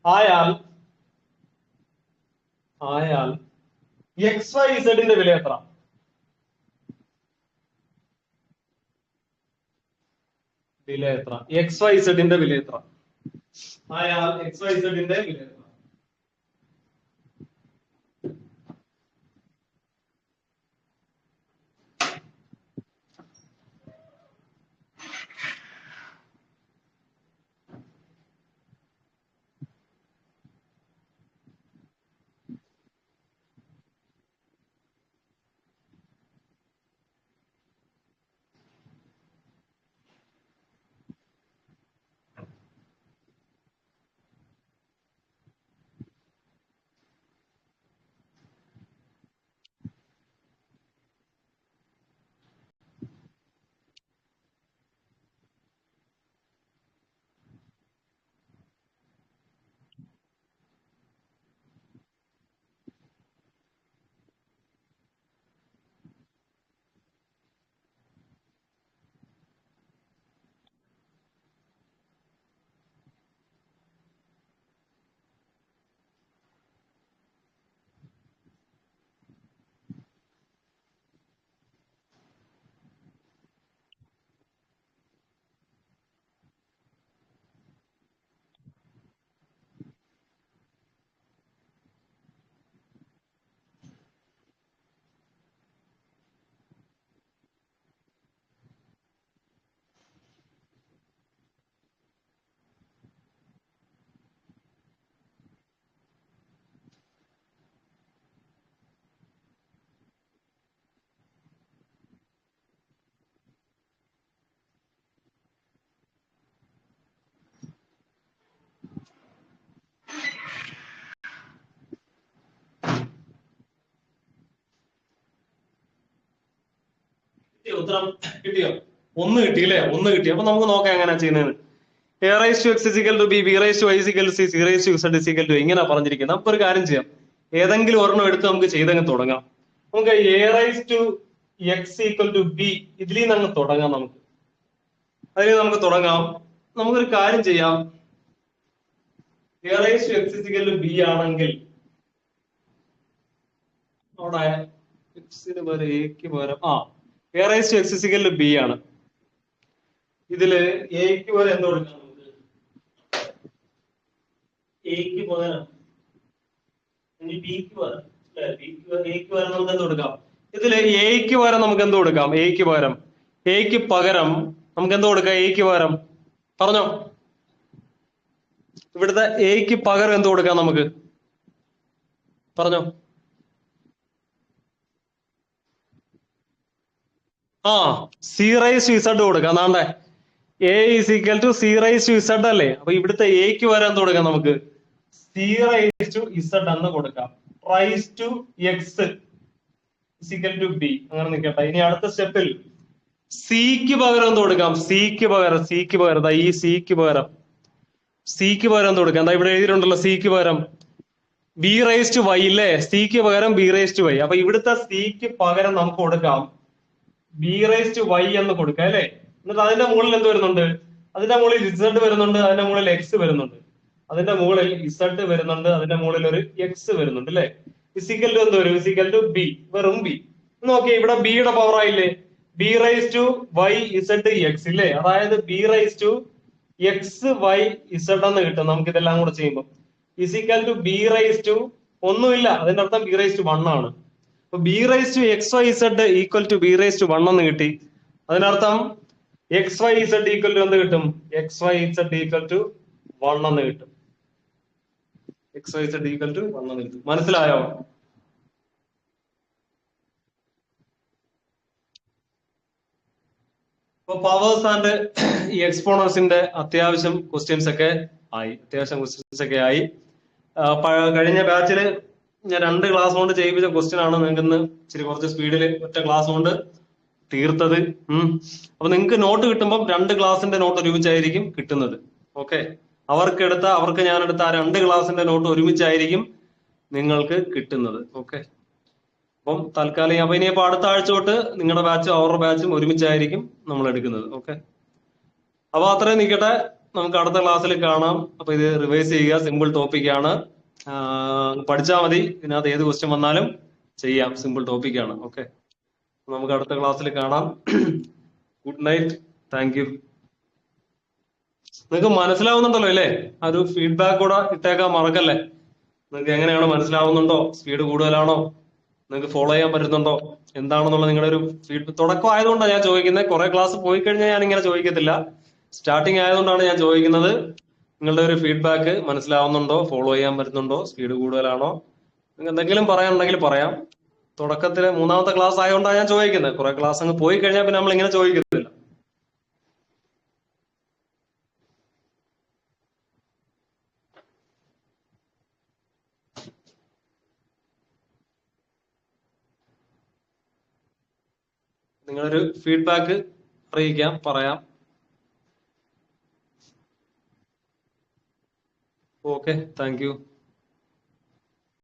ആയാൽ x y ഇസഡിന്റെ വില എത്ര? X y ഇസഡിന്റെ വില എത്ര ആയാൽ x y ഇസഡിന്റെ വില എത്ര? ഉത്തരം കിട്ടിയോ? ഒന്ന് കിട്ടി അല്ലേ? ഒന്ന് കിട്ടി. അപ്പൊ നമുക്ക് നോക്കാം എങ്ങനെയാ ചെയ്യുന്നത്. a raised to x is equal to b, b raised to y is equal to c, c raised to z is equal to ഇങ്ങനെ പറഞ്ഞിരിക്കുന്നത്. നമുക്കൊരു കാര്യം ചെയ്യാം, ഏതെങ്കിലും ഒരെണ്ണം എടുത്ത് നമുക്ക് ചെയ്തങ്ങ് തുടങ്ങാം. നമുക്ക് a raised to x equal to b ഇതിൽ നിന്ന് അങ്ങ് തുടങ്ങാം. നമുക്ക് തുടങ്ങാം. നമുക്കൊരു കാര്യം ചെയ്യാം, a raised to x is equal to b ആണെങ്കിൽ അവിടെ എക്സിന് പകരം എക്ക് പകരം a raised to x is equal to b ആണ്. ഇതില് എക്ക് പകരം എന്ത് കൊടുക്കാം? നമുക്ക് എക്ക് പകരം ബിക്ക് പകരം എക്ക് പകരം നമുക്ക് എന്ത് കൊടുക്കാം? ഇതില് എക്ക് പകരം നമുക്ക് എന്ത് കൊടുക്കാം? എക്ക് പകരം നമുക്ക് എന്ത് കൊടുക്കാം? എക്ക് പകരം പറഞ്ഞോ, ഇവിടുത്തെ എക്ക് പകരം എന്ത് കൊടുക്കാം നമുക്ക്? പറഞ്ഞോ. സി റൈസ് ടു ഇസഡ് കൊടുക്കാം. അതാണ്ടേ a is equal to c raise to z അല്ലേ? അപ്പൊ ഇവിടുത്തെ എക്ക് വരാൻ എന്ത് കൊടുക്കാം നമുക്ക്? സി റൈസ് ടു ഇസഡ് എന്ന് കൊടുക്കാം. Raise to x equal to b അങ്ങനെ നിൽക്കട്ടെ. ഇനി അടുത്ത സ്റ്റെപ്പിൽ സിക്ക് പകരം എന്ത് കൊടുക്കാം? സിക്ക് പകരം ഈ സിക്ക് പകരം എന്ത് കൊടുക്കാം? എന്താ ഇവിടെ എഴുതിയിട്ടുണ്ടല്ലോ, സിക്ക് പകരം ബി റൈസ് ടു വൈ ഇല്ലേ? സിക്ക് പകരം ബി റൈസ് ടു വൈ. അപ്പൊ ഇവിടുത്തെ സിക്ക് പകരം നമുക്ക് കൊടുക്കാം ബി റൈസ് ടു വൈ എന്ന് കൊടുക്കാം അല്ലെ? എന്നിട്ട് അതിന്റെ മുകളിൽ എന്ത് വരുന്നുണ്ട്? അതിന്റെ മുകളിൽ ഇസഡ് വരുന്നുണ്ട്, അതിന്റെ മുകളിൽ എക്സ് വരുന്നുണ്ട്, അതിന്റെ മുകളിൽ ഇസഡ് വരുന്നുണ്ട്, അതിന്റെ മുകളിൽ ഒരു എക്സ് വരുന്നുണ്ട് അല്ലെ? ഫിസിക്കൽ ടു എന്ത് വരും? ഫിസിക്കൽ ടു ബി, വെറും ബി. നോക്കിയേ, ഇവിടെ ബിയുടെ പവർ ആയില്ലേ? B raise to y z x ഇല്ലേ? അതായത് b raise to x y z എന്ന് കിട്ടും നമുക്ക് ഇതെല്ലാം കൂടെ ചെയ്യുമ്പോൾ. ഫിസിക്കൽ ടു ബി റൈസ് ടു ഒന്നുമില്ല, അതിന്റെ അർത്ഥം ബി റൈസ് ടു വൺ ആണ്. അപ്പൊ b raise to x y z equal to b raise to one എന്ന് കിട്ടി. അതിനർത്ഥം x y z equal to എന്ത് കിട്ടും? X y z equal to one എന്ന് കിട്ടും. X y z equal to one എന്ന് കിട്ടും. മനസ്സിലായോ? ഇപ്പൊ പവേഴ്സ് ആൻഡ് ഈ എക്സ്പോണേഴ്സിന്റെ അത്യാവശ്യം ക്വസ്റ്റ്യൻസ് ഒക്കെ ആയി. കഴിഞ്ഞ ബാച്ചില് ഞാൻ 2 ക്ലാസ് കൊണ്ട് ചെയ്യിപ്പിച്ച ക്വസ്റ്റ്യൻ ആണ്. നിങ്ങൾക്ക് ഇന്ന് ഇച്ചിരി കുറച്ച് സ്പീഡിൽ ഒറ്റ ക്ലാസ് കൊണ്ട് തീർത്തത്. അപ്പൊ നിങ്ങൾക്ക് നോട്ട് കിട്ടുമ്പോൾ 2 ക്ലാസിന്റെ നോട്ട് ഒരുമിച്ചായിരിക്കും കിട്ടുന്നത്. ഓക്കെ, അവർക്ക് ഞാനെടുത്ത ആ 2 ക്ലാസിന്റെ നോട്ട് ഒരുമിച്ചായിരിക്കും നിങ്ങൾക്ക് കിട്ടുന്നത്. ഓക്കെ, അപ്പം തൽക്കാലം അപ്പൊ ഇനിയിപ്പോ അടുത്ത ആഴ്ച തൊട്ട് നിങ്ങളുടെ ബാച്ചും അവരുടെ ബാച്ചും ഒരുമിച്ചായിരിക്കും നമ്മൾ എടുക്കുന്നത്. ഓക്കെ, അപ്പൊ അത്രയും നിൽക്കട്ടെ, നമുക്ക് അടുത്ത ക്ലാസ്സിൽ കാണാം. അപ്പൊ ഇത് റിവൈസ് ചെയ്യുക, സിമ്പിൾ ടോപ്പിക് ആണ്, പഠിച്ചാൽ മതി. ഇതിനകത്ത് ഏത് ക്വസ്റ്റ്യൻ വന്നാലും ചെയ്യാം, സിമ്പിൾ ടോപ്പിക് ആണ്. ഓക്കെ, നമുക്ക് അടുത്ത ക്ലാസ്സിൽ കാണാം. Good night, thank you. നിങ്ങൾക്ക് മനസ്സിലാവുന്നുണ്ടല്ലോ അല്ലേ? ആ ഒരു ഫീഡ്ബാക്ക് കൂടെ ഇട്ടേക്കാൻ മറക്കല്ലേ. നിങ്ങൾക്ക് എങ്ങനെയാണ് മനസ്സിലാവുന്നുണ്ടോ? സ്പീഡ് കൂടുതലാണോ? നിങ്ങൾക്ക് ഫോളോ ചെയ്യാൻ പറ്റുന്നുണ്ടോ? എന്താണെന്നുള്ള നിങ്ങളുടെ ഒരു തുടക്കം ആയതുകൊണ്ടാണ് ഞാൻ ചോദിക്കുന്നത്. കുറെ ക്ലാസ് പോയി കഴിഞ്ഞാൽ ഞാൻ ഇങ്ങനെ ചോദിക്കത്തില്ല. സ്റ്റാർട്ടിങ് ആയതുകൊണ്ടാണ് ഞാൻ ചോദിക്കുന്നത്. നിങ്ങളുടെ ഒരു ഫീഡ്ബാക്ക് മനസ്സിലാവുന്നുണ്ടോ? ഫോളോ ചെയ്യാൻ പറ്റുന്നുണ്ടോ? സ്പീഡ് കൂടുതലാണോ? നിങ്ങൾക്ക് എന്തെങ്കിലും പറയാനുണ്ടെങ്കിൽ പറയാം. തുടക്കത്തില് 3ാമത്തെ ക്ലാസ് ആയതുകൊണ്ടാണ് ഞാൻ ചോദിക്കുന്നത്. കുറെ ക്ലാസ് അങ്ങ് പോയി കഴിഞ്ഞാൽ പിന്നെ നമ്മൾ ഇങ്ങനെ ചോദിക്കത്തില്ല. നിങ്ങളൊരു ഫീഡ്ബാക്ക് അറിയിക്കാം, പറയാം. Okay, thank you.